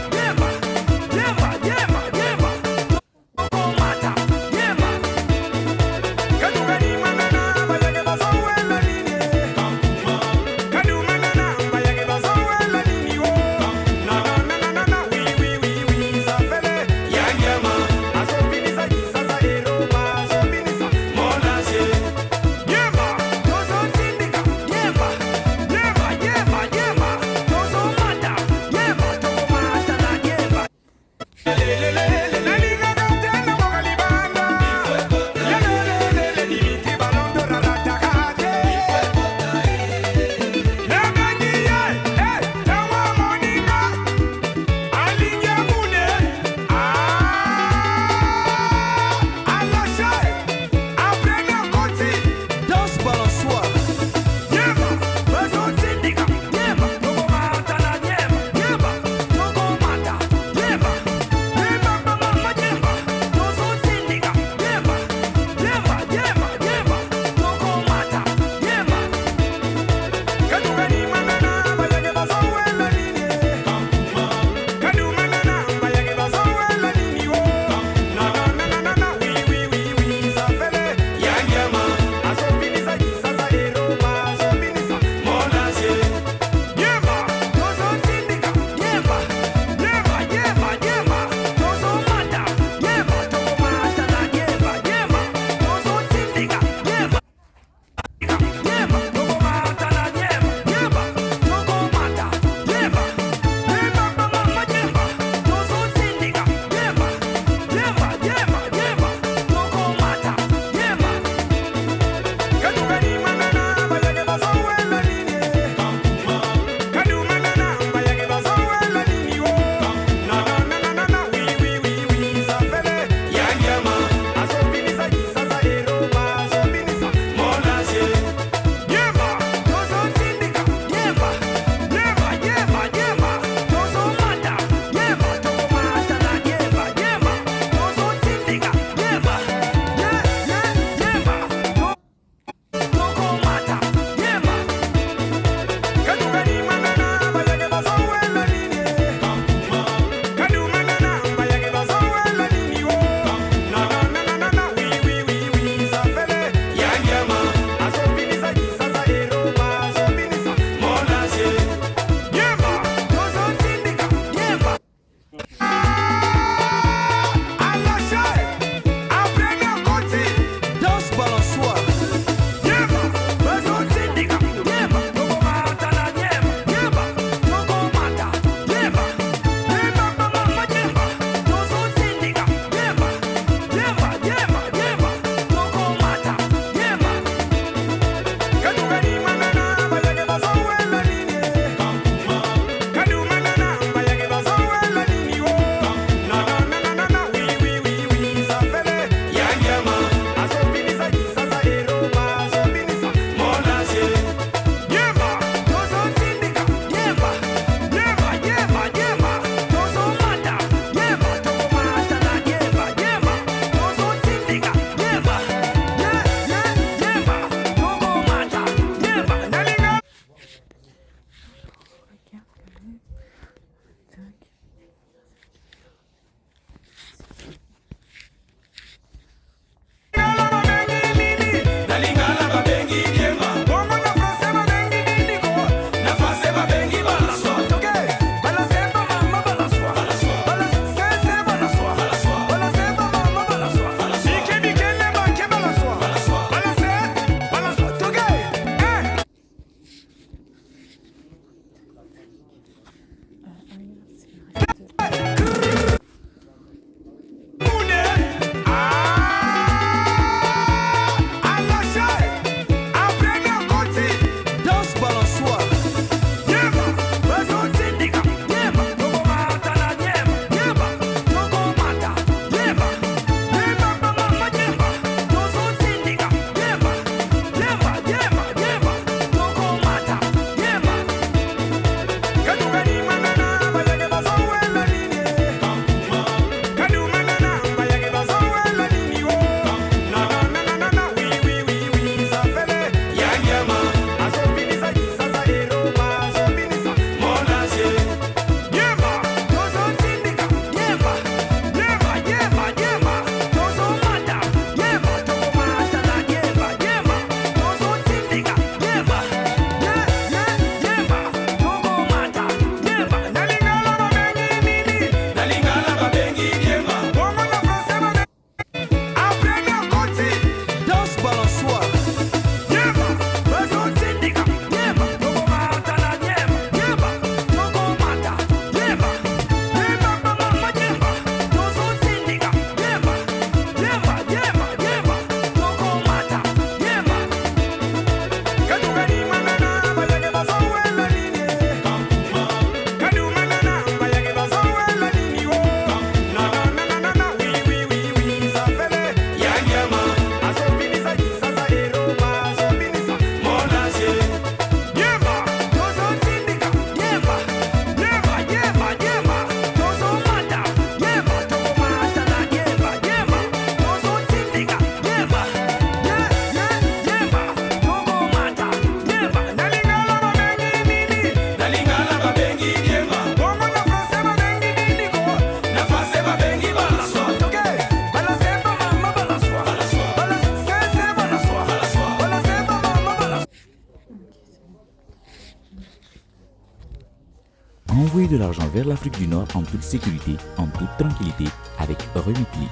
l'argent vers l'Afrique du Nord en toute sécurité, en toute tranquillité, avec Remitly.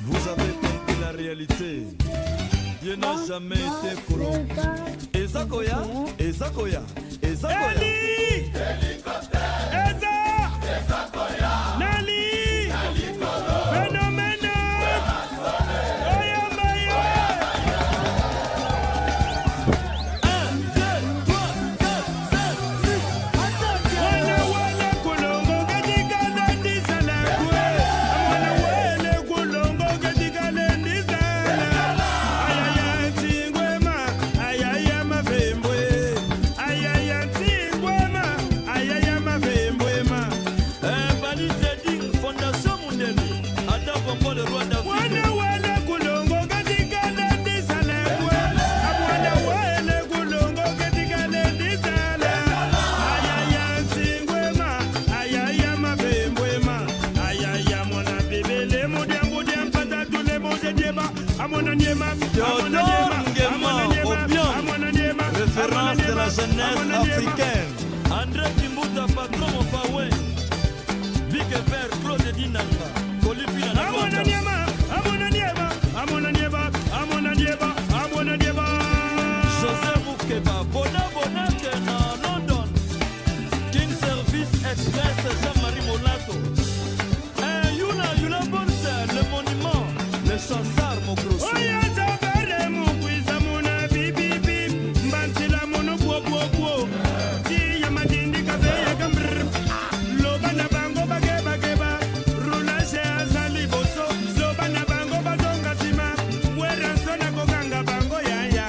Vous avez compris la réalité. Dieu n'a jamais été corrompu. Ezakoya, Ezakoya, Ezakoya. Eli! Eza! Nali! Phénomène! Oyambaye! 1, 2, 3, 4, 5, 6. Wana wale kulongo katika lendi salakwe. Wana wale kulongo katika lendi salakwe. Ayaya tingwema, ayaya mavembwe. Ayaya tingwema, ayaya mavembwema. Bani Trading Fondation Mundeni. Adam Pompo le roi d'Afrique. Wana wale kulongo katika lendi salakwe. Wana wale kulongo katika lendi salakwe. Ayaya tingwema, ayaya mavembwema. Ayaya mwana bebele mudiambu diampata tule moje jeba. Amona nyema, amona nyema, amona nyema, amona nyema. Référence de la jeunesse africaine. André Kimbuta, patron Mofawe. Big Vert, Claude Dinanga. Colipina Amona Nakota. nyema, amona nyema, amona nyema, amona nyema, amona nyema. José Moukeba, Bona Bona Kena, London. King Service Express, Jean-Marie Molato. Yuna Bonse, le monument, le chansard Mokroso. Oya tabere mukwiza muna bibi bib. Mbantila mono bwo bwo bwo. Ti ya madindi kaze ya gambrr. Loba na bango bage bage ba. Rula she azali boso. Loba na bango bazonga sima. Wera sona kokanga bango ya ya.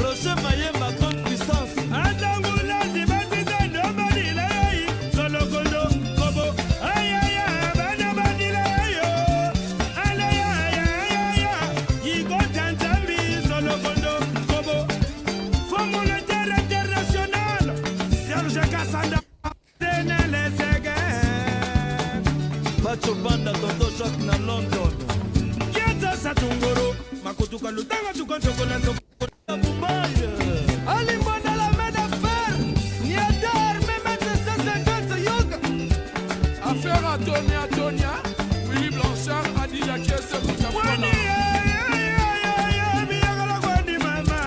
Roger Mayemba, grande puissance. Atangula zibati zendo badila yai. Solo kondo kobo. Ay ay ay bana badila yo. Ala ya ya ya ya. Yigo tantambi solo kondo kobo. Formule terre internationale. Serge Kassanda. Tenele sege. Pacho Banda, Tonto Jacques na London. Kieta satungoro. Makutuka lutanga tukonchokola ntoko. Mumbai. Alimbonda la main de fer. Niadar me mette 150 yoga. Affaire à Tonia, Willy Blanchard a dit la caisse de Wani biyagala kwani mama.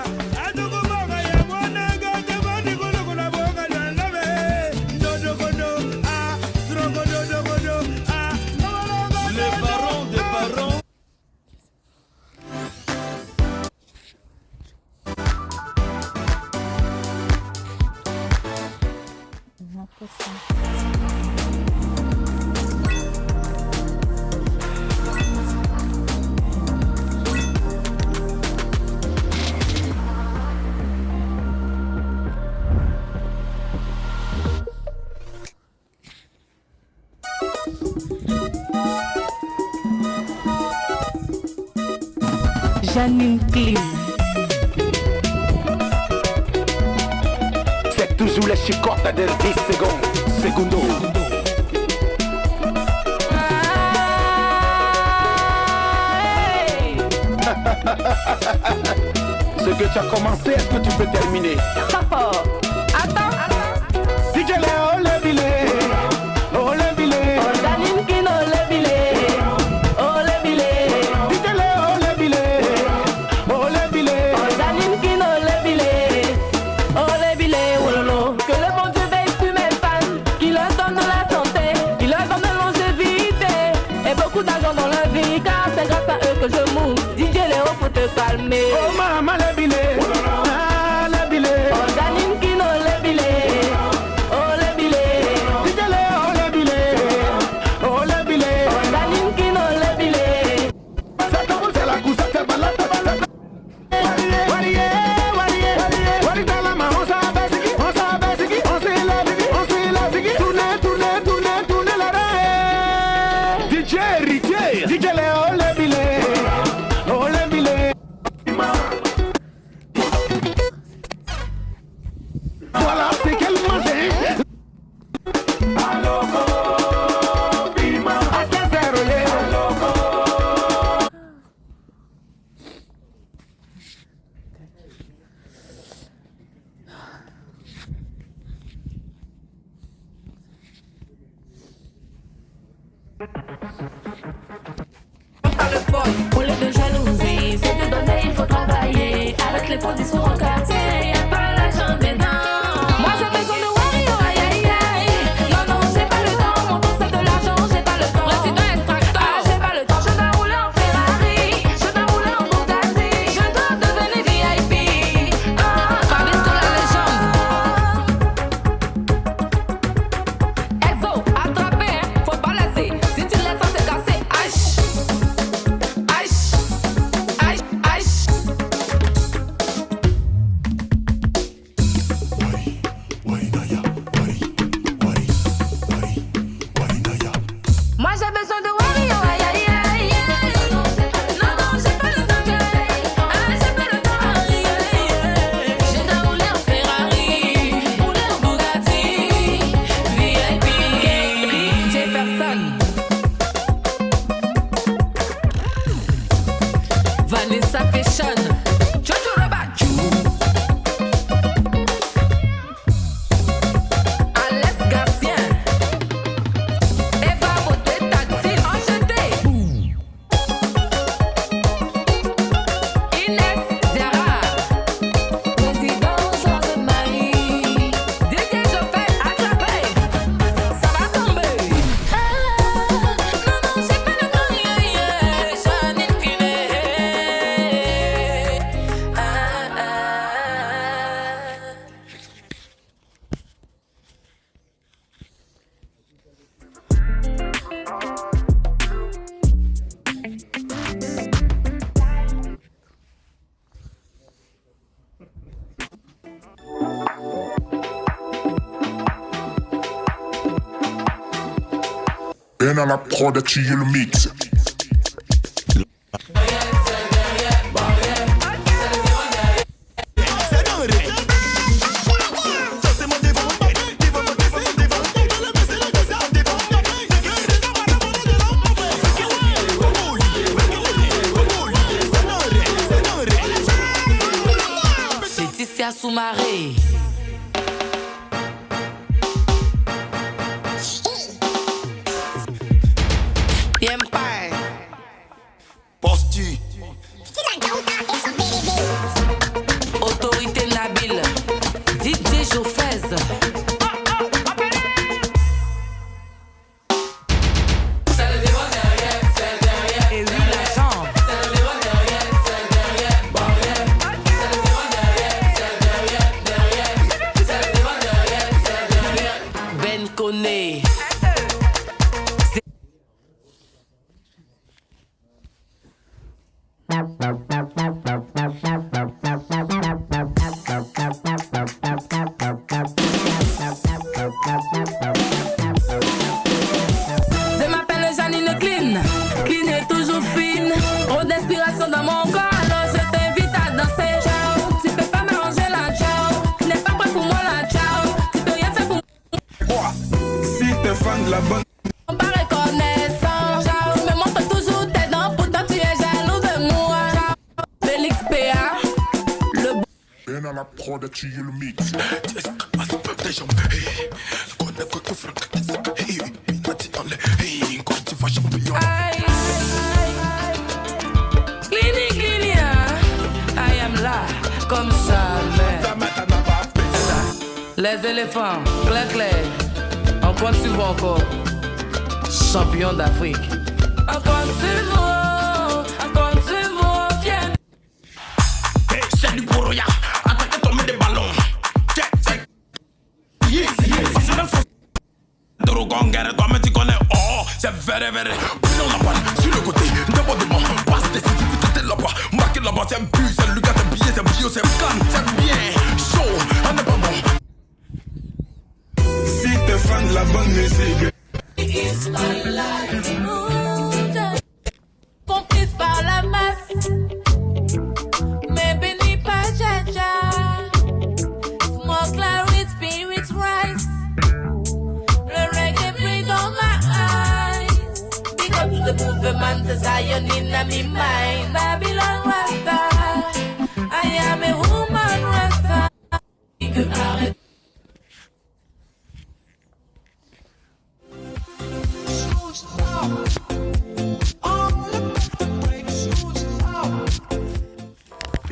Atuku boga ya mwana gote bandi kuno kuna boga na nabe. Dodo kodo ah, stroko dodo kodo ah. Les barons des barons. Janine Clim. C'est toujours la chicotte del 10 secondes. Segundo. Ce que tu as commencé, est-ce que tu peux terminer? Attends. DJ Léo, le billet. Oh, le billet. Janine Clim, le billet. font la vie, car c'est grâce à eux que je move. DJ Léo, faut te calmer. Oh maman, les billets. Ah, les billets. Oh Janine Kino, les billets. Oh les billets. DJ Léo, les billets. Oh les billets. Oh Janine Kino, les billets. Ça tombe, c'est la couche, c'est pas la tête. Au lieu de jalousie, c'est te donner, il faut travailler. Avec les faux discours au quartier, y'a pas l'argent dedans. Moi j'ai besoin de Wario, aïe aïe aïe. Non, non, j'ai pas le temps, mon temps c'est de l'argent, j'ai pas le temps. Président extracteur, j'ai pas le temps. Je dois rouler en Ferrari, je dois rouler en Bugatti, je dois devenir VIP. Fabisco la légende. Exo, attrapé, hein, faut pas laisser. Si tu laisses, c'est cassé. Aïe. Moi j'ai besoin de Wario, aïe aïe aïe. Non, non, j'ai pas le temps, j'ai pas le temps, aïe aïe aïe. Je dois rouler en Ferrari, rouler en Bugatti, VIP, Jefferson, Vanessa Fashion, Jojo Rabachu, Alex Garcien, Eva Beauté Tactile Enchanté, Inès Zara, Président Georges-Marie, Didier Joffet attrapé, ça va tomber. Non, non, j'ai pas le temps, Janine Kiné. Ben à la prod, tu es le mix. Laetitia Soumaré. Empire. Postu. Autorité Nabil. DJ Jofez. Et lui l'agent. Ben Koné. Je m'appelle Janine Clean, Clean est toujours fine. Trop d'inspiration dans mon corps, alors je t'invite à danser. Ciao, tu peux pas m'arranger la ciao. Tu n'es pas prêt pour moi la ciao. Tu peux rien faire pour moi. Si t'es fan de la bonne. On pas reconnaissant. Ciao, tu me montres toujours tes dents, pourtant tu es jaloux de moi. Ciao, Félix PA, le bon. Ben à la prod, tu es le mix. Aïe, Clini, Clini, I am là, comme jamais. Les éléphants, clair, clair. On compte sur vous encore. Champion d'Afrique. On compte sur fantasize in my mind. Babylon Rasta, I am a woman Rasta.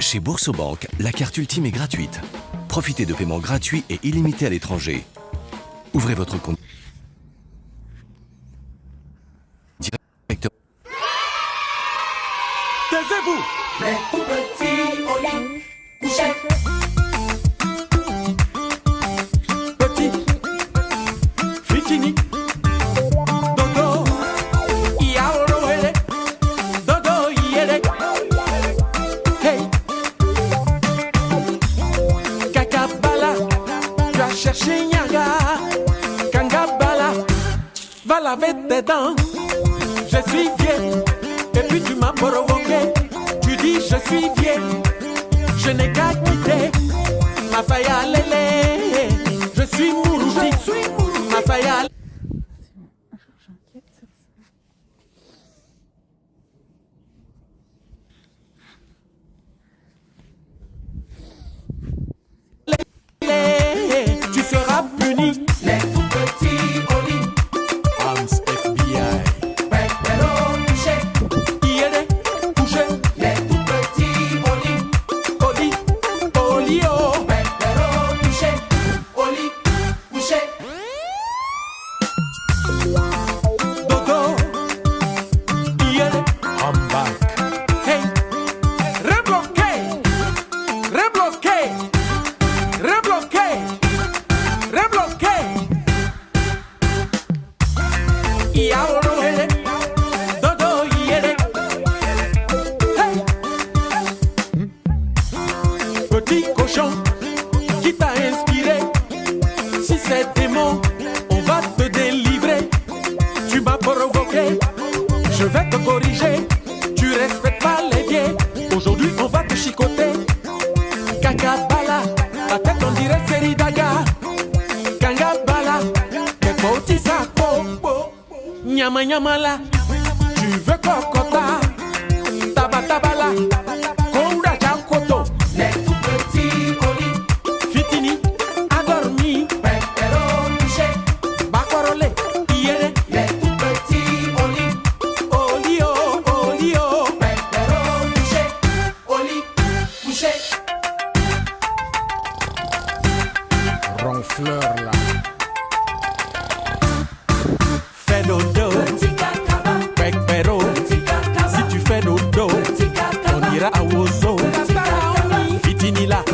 Chez Boursobank, la carte ultime est gratuite. Profitez de paiements gratuits et illimités à l'étranger. Ouvrez votre compte directement. Taisez-vous! Les tout petits au lit, couchés. Petit, fitini, dodo, yaoroele, dodo yele. Hey, Kakabala, tu as cherché Nyaga. Kangabala, va laver tes dents. Je suis vieux, et puis tu m'as provoqué. Tu dis je suis vieux, je n'ai qu'à quitter. Ma faya lélé, je suis mourouti. Ma faya lélé, tu seras puni. Les tout petits au lit, Arms FBI. Pépéro couché. Yéné, couché, Les tout petits au lit, oli, olio. Pépéro couché. Au lit, couché. Dodo, yéné, I'm back. Hey, rebloqué, rebloqué, rebloqué, rebloqué. Yaoro hele, dodo yéné. Hey, petit cochon qui t'a inspiré. Si c'est démon, on va te délivrer. Tu m'as provoqué, je vais te corriger. Tu respectes pas les vieux, aujourd'hui on va te chicoter. Kakabala, ta tête on dirait Seridaga. Kangabala, tes petits sacs, nyama nyamala. Tu veux cocota, tabatabala, konda jakoto. Les tout petits au lit, Fitini, adormi, Pépéro couché. bakorole, yéné, Les tout petits au lit, olio, olio. Pépéro couché. Au lit, couché. Ronfleur là. Fais dodo, Pépéro. Si tu fais dodo, on ira à Wozo. Fitini là,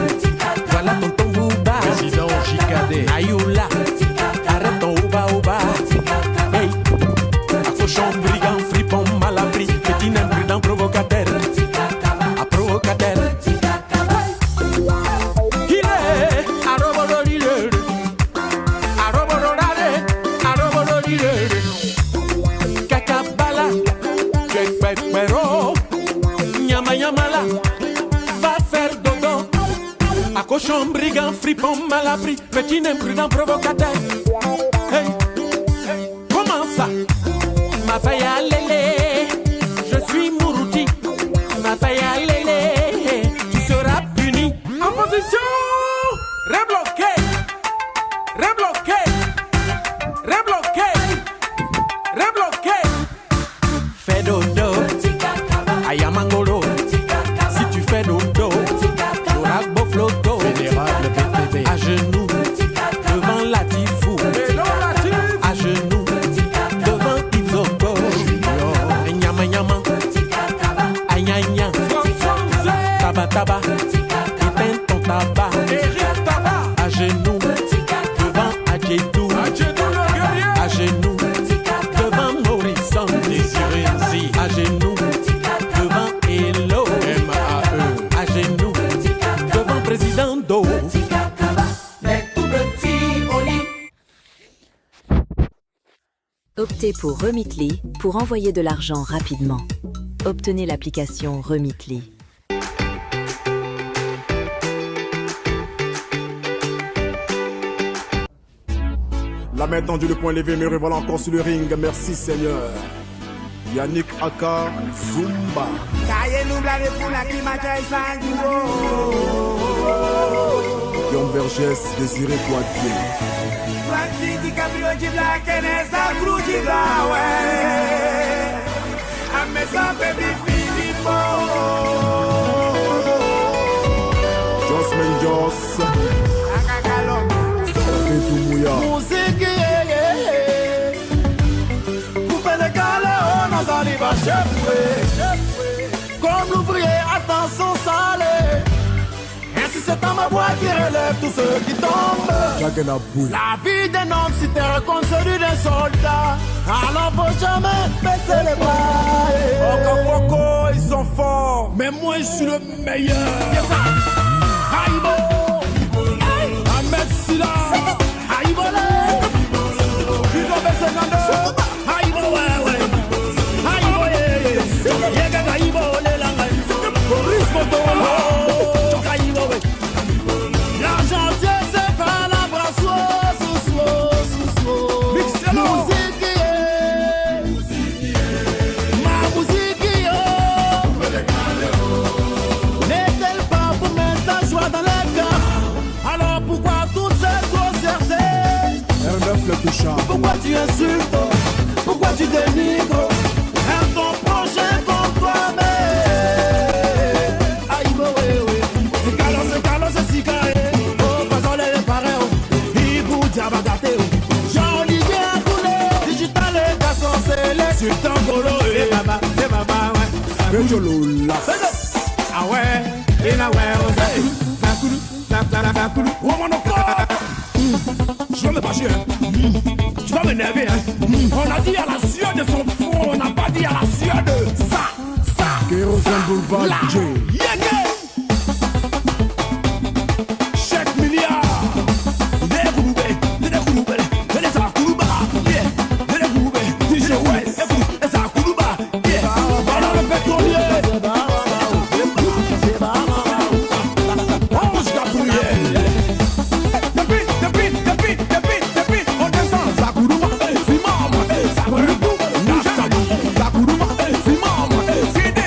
voilà ton tombouba. Président Chicadé, Ayoula, arrête ton oba. Hey, à cochon, brigand, fripon, mal appris. Petit imprudent, provocateur. À provocateur. Il est à Robololile. Kakabala, Pépéro, Nyama Nyamala, va faire dodo. À cochon, brigand, fripon, mal appris, petit imprudent provocateur. Hey, comment ça? Ma faya lélé, je suis mourouti. Ma faya lélé, tu seras puni. En position, rebloqué, rebloqué, rebloqué, rebloqué. Fais dodo, ayamangolo. Si tu fais dodo, t'auras beau flotto. Vénérable VTV, à genoux, devant Latifou. À genoux, devant Isogo. Nyama nyama, aïe taba taba, éteins ton tabac. À genoux, devant Adjedou. À genoux, devant Morrison. Désiré Nzi. À genoux, devant Hello. MAE. À genoux, devant Président Do. Les tout petits au lit. Optez pour Remitly pour envoyer de l'argent rapidement. Obtenez l'application Remitly. La main tendue, le poing levé, me revoilà encore sur le ring. Merci Seigneur. Yannick Aka Zumba. Guillaume Vergès, Désiré Poitiers. Jos Menjos. Musique, couper les galets, on a les vaches. Comme l'ouvrier, attention salé. Ainsi c'est à ma voix qui relève tous ceux qui tombent. La vie d'un homme si t'es comme celui d'un soldat. Alors faut jamais baisser les bras. Okawoko, ils sont forts, mais moi je suis le meilleur. Aïbo, Ahmed Silla. Aïbolé, Hugo Bessenando. Aïbo, ouais. Aïbo, Yega Aïbo, les langues. Boris Motolo. L'argentier c'est pas la brasso, sous. Musique, ma musique, n'est-elle pas pour mettre ta joie dans les cœurs? Alors pourquoi toutes ces grossièretés? Pourquoi tu insultes? Pourquoi tu dénigres? Aime ton prochain comme toi-même. Aïe, oui. C'est calon, c'est si carré. Oh, pas en les pareils. Il goûte diabagaté. Jean-Olivier a coulé. Digital et garçon, c'est les sultans golo. C'est baba, ouais. Ah ouais, et là, ouais, on sait. Je vais me fâcher, tu vas m'énerver, hein. On a dit à la sueur de son front, on n'a pas dit à la sueur de ça. Kérosène Boulevard là. DJ. Chaque milliard. Des Kouloubé, des Sakoulouba. Des Kouloubé, DJ West, et Sakoulouba. Voilà le pétrolier. Ange Gabriel. Depuis, on descend. Sakoulouba, Simama, Sakoulouba, Sakoulouba, Simama, Kédé,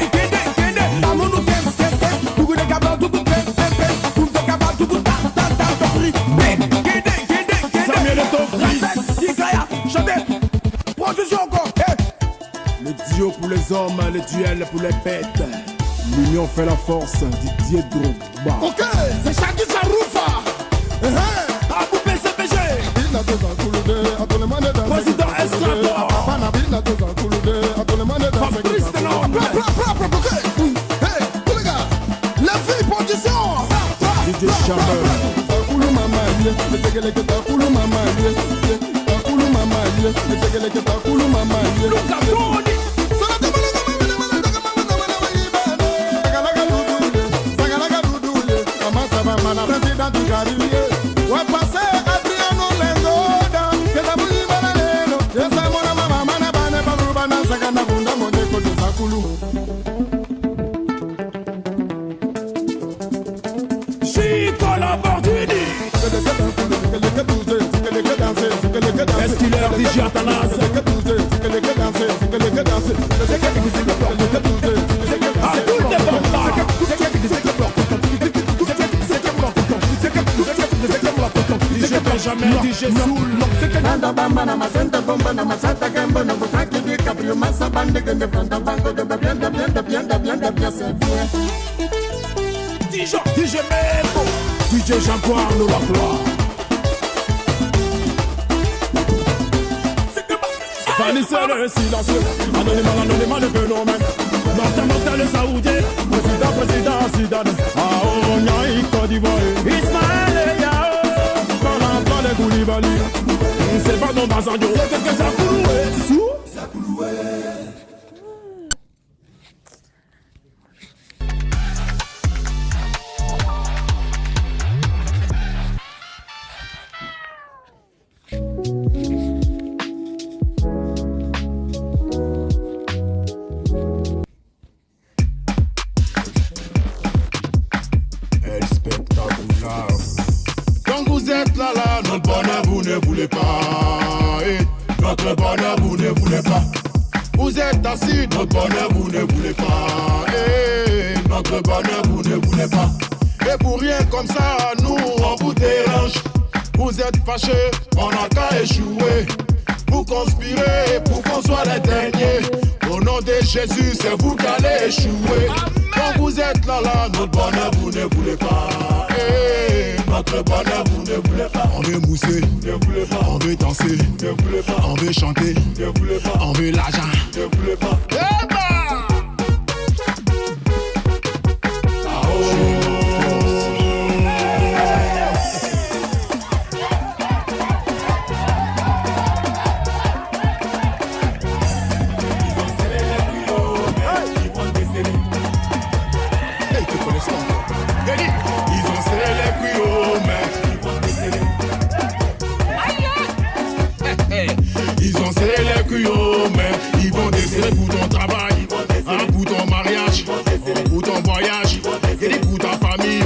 Tamounou, Kédé, Tougou de Gabon, Tougou, Kédé, Samuel Etofri, Tikaya, Chadé, production encore. Le duo pour les hommes, le duel pour les bêtes. L'union fait la force, Didier Drogba. Ok, c'est Shaggy Zaroufa. Abou PCPG. Président Esclator. Fabrice Tenor. Les filles production. DJ Chamber. Luka Tony. Chico Lamborghini. Est-ce qu'il est DJ Atanas? DJ Benjamin, DJ Soul. DJ Melo, DJ Jean-Pierre nous l'emploie. Vanessa le silencieux, anonymat le phénomène. Mortel le saoudien, président Zidane. Aonia Côte d'Ivoire, Ismaël Yao, quand l'entend les Koulibaly. C'est pas non Bazandio, c'est que ça couloué. Ça couloué. Notre bonheur vous ne voulez pas. Notre bonheur vous ne voulez pas. Vous vous êtes assis, notre bonheur vous ne voulez pas. Notre bonheur vous ne voulez pas. Et pour rien comme ça, nous on vous dérange. Vous êtes fâchés, on n'a qu'à échouer. Vous conspirez pour qu'on soit les derniers. Au nom de Jésus, c'est vous qui allez échouer. Quand vous êtes là, notre bonheur vous ne voulez pas. Notre bonheur vous ne voulez pas. On veut mousser, ne voulez pas. On veut danser, ne voulez pas. On veut chanter, ne voulez pas. On veut l'argent, ne voulez pas. Pour ton travail, pour ton mariage, pour ton voyage, pour ta famille,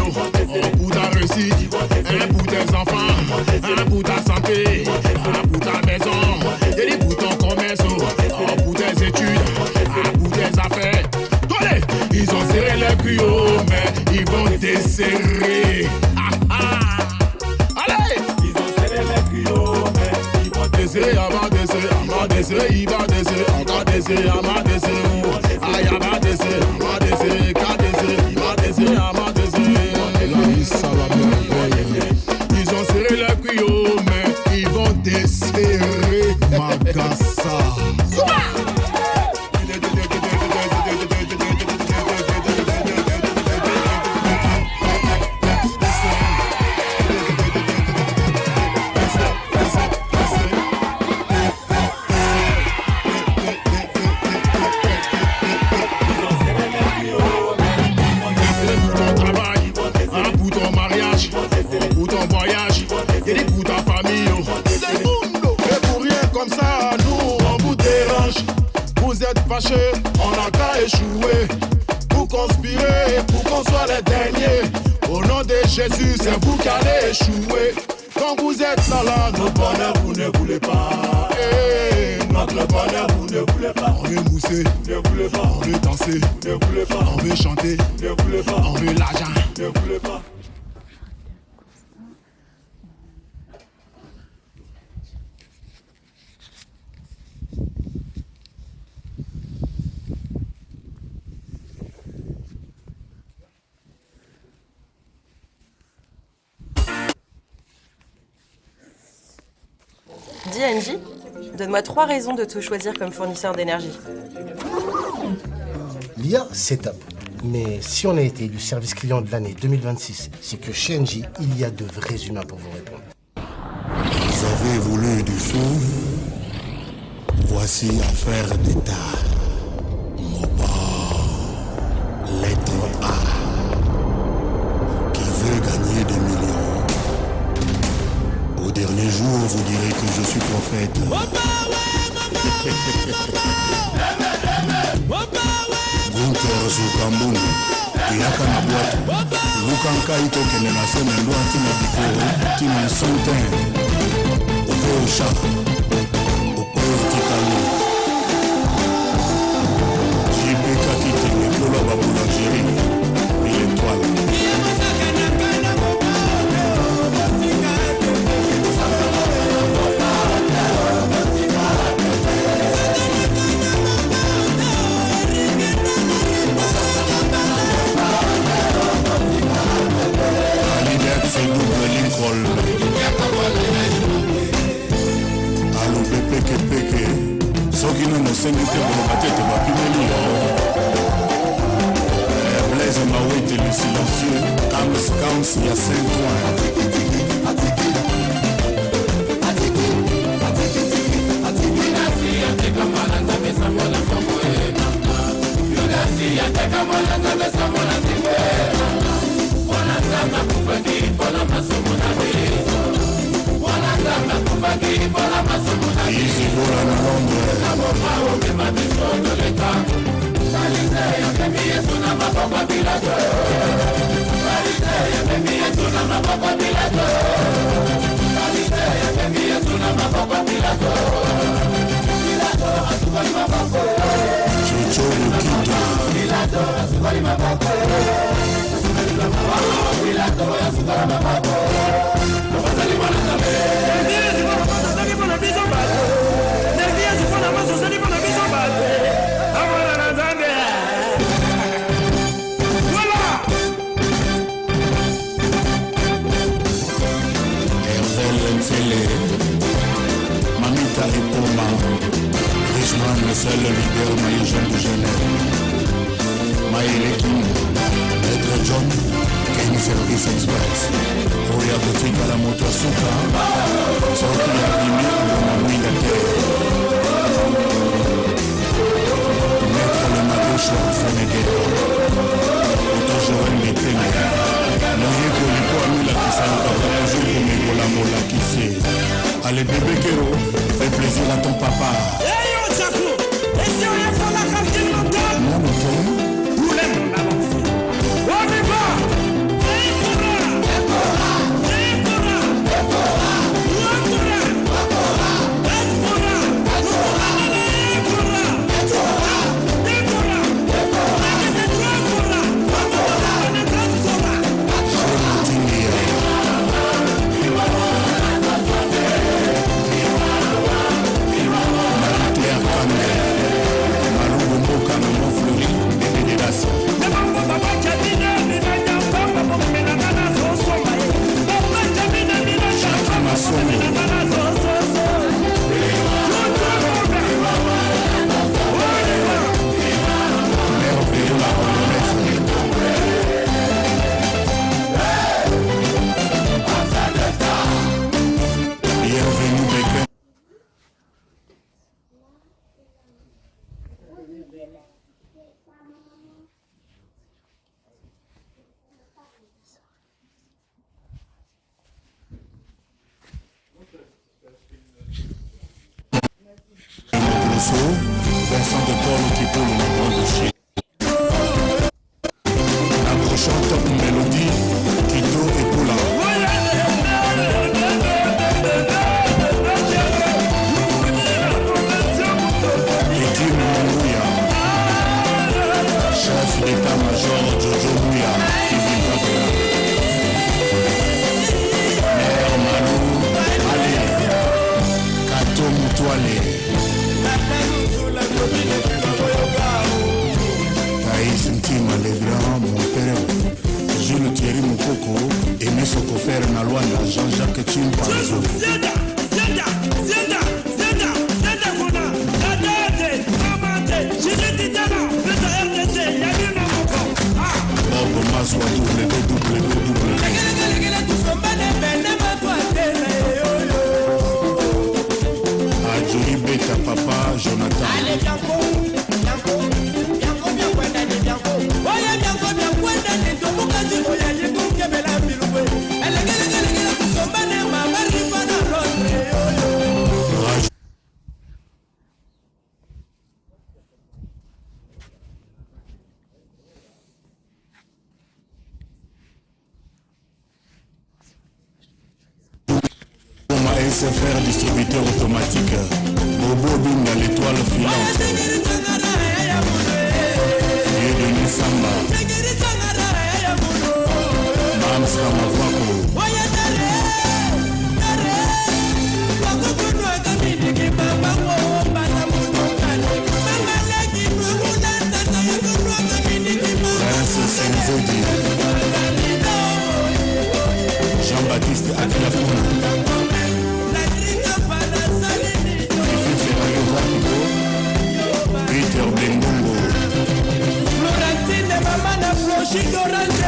pour ta réussite, pour tes enfants, pour ta santé, pour ta maison, pour ton commerce, pour tes études, pour tes affaires. Allez, ils ont serré les cuillons, mais ils vont desserrer. Allez, ils ont serré les cuillons, mais ils vont desserrer, avant desserrer, avant desserrer, il va desserrer. Ils ont serré les cuillons, mais ils vont desserrer Magassa. On n'a qu'à échouer. Vous conspirez pour qu'on soit les derniers. Au nom de Jésus, c'est vous qui allez échouer. Quand vous êtes là, notre bonheur vous ne voulez pas. Notre bonheur vous ne voulez pas. On veut mousser, ne voulez pas. On veut danser, ne voulez pas. On veut chanter, ne voulez pas. On veut l'argent, ne voulez pas. Dis Angie, donne-moi 3 raisons de te choisir comme fournisseur d'énergie. L'IA, c'est top. Mais si on a été élu service client de l'année 2026, c'est que chez Engie, il y a de vrais humains pour vous répondre. Vous avez voulu du sou, voici affaire d'État. Moba, lettre A, qui veut gagner des millions. Au dernier jour, vous direz que je suis prophète. Gunter Zukambuni, Yaka na boîte, Lukanka ito kene na seme ndo antima biko, tima sonten, Ofe Osha, Ope Tikalu, JP Kakiti, Nekolo Babou l'Algérie, Mille étoiles. C'est double Lincoln. Allo peke soki no mosengi te bolobate te bapimeli Blaise Mawete le silencieux Kams il y a 5 points. Easy bola na Londres. Mamita et Poma, Richman, le seul leader maillot jaune de Genève. Maïle Kim, Maître John, Ken Service Express. Oya Boutique à la moto Souka, sorti à Bimi ou à Mouïda Terre. Maître le Madocho, Sénégal. Auto Joël Météné. Moye Koliko Amila Kissan Papa, Jour Mola Mola Kissé. Allez bébé Kero, fais plaisir à ton papa. Hey yo Tchakou, et si on y a fait la carte mentale? Non, mon ton. Vous l'aimez, on avance. On y va. Vincent de Paul qui pour le grand de chez. Accrochant top mélodie, Kito et Poula. Etim Mouya, chef d'état-major Jojo Mouya, qui vivra bien. Mère Malou, allez, Kato Moutoualé. Taïs Ntima, les grands, mon père, Jules Thierry Moukoko, Aimé Sokofer, Nalwana, Jean-Jacques Chimpanzo. Bob Maswa, Adjuri Beta, Papa, Jonathan. Allez, Bianco, Bianco, Bianco, Bianco, Bianco. Oye, Bianco, Bianco, Bianco, Bianco, Bianco, Kebela, Bilwe. Elle Kusombane, Mama, Rifana, Rondre. SFR distributeur automatique. Bobo Binga, l'étoile filante. Dieu de Nissamba. Mams Kamavako. Prince Senzodi. Jean-Baptiste Akilafouna. Peter Bengongo. Florentine Mama na Flochi d'Orange.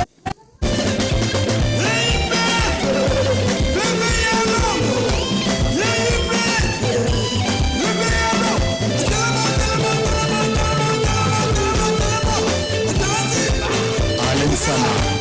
Alain Sana.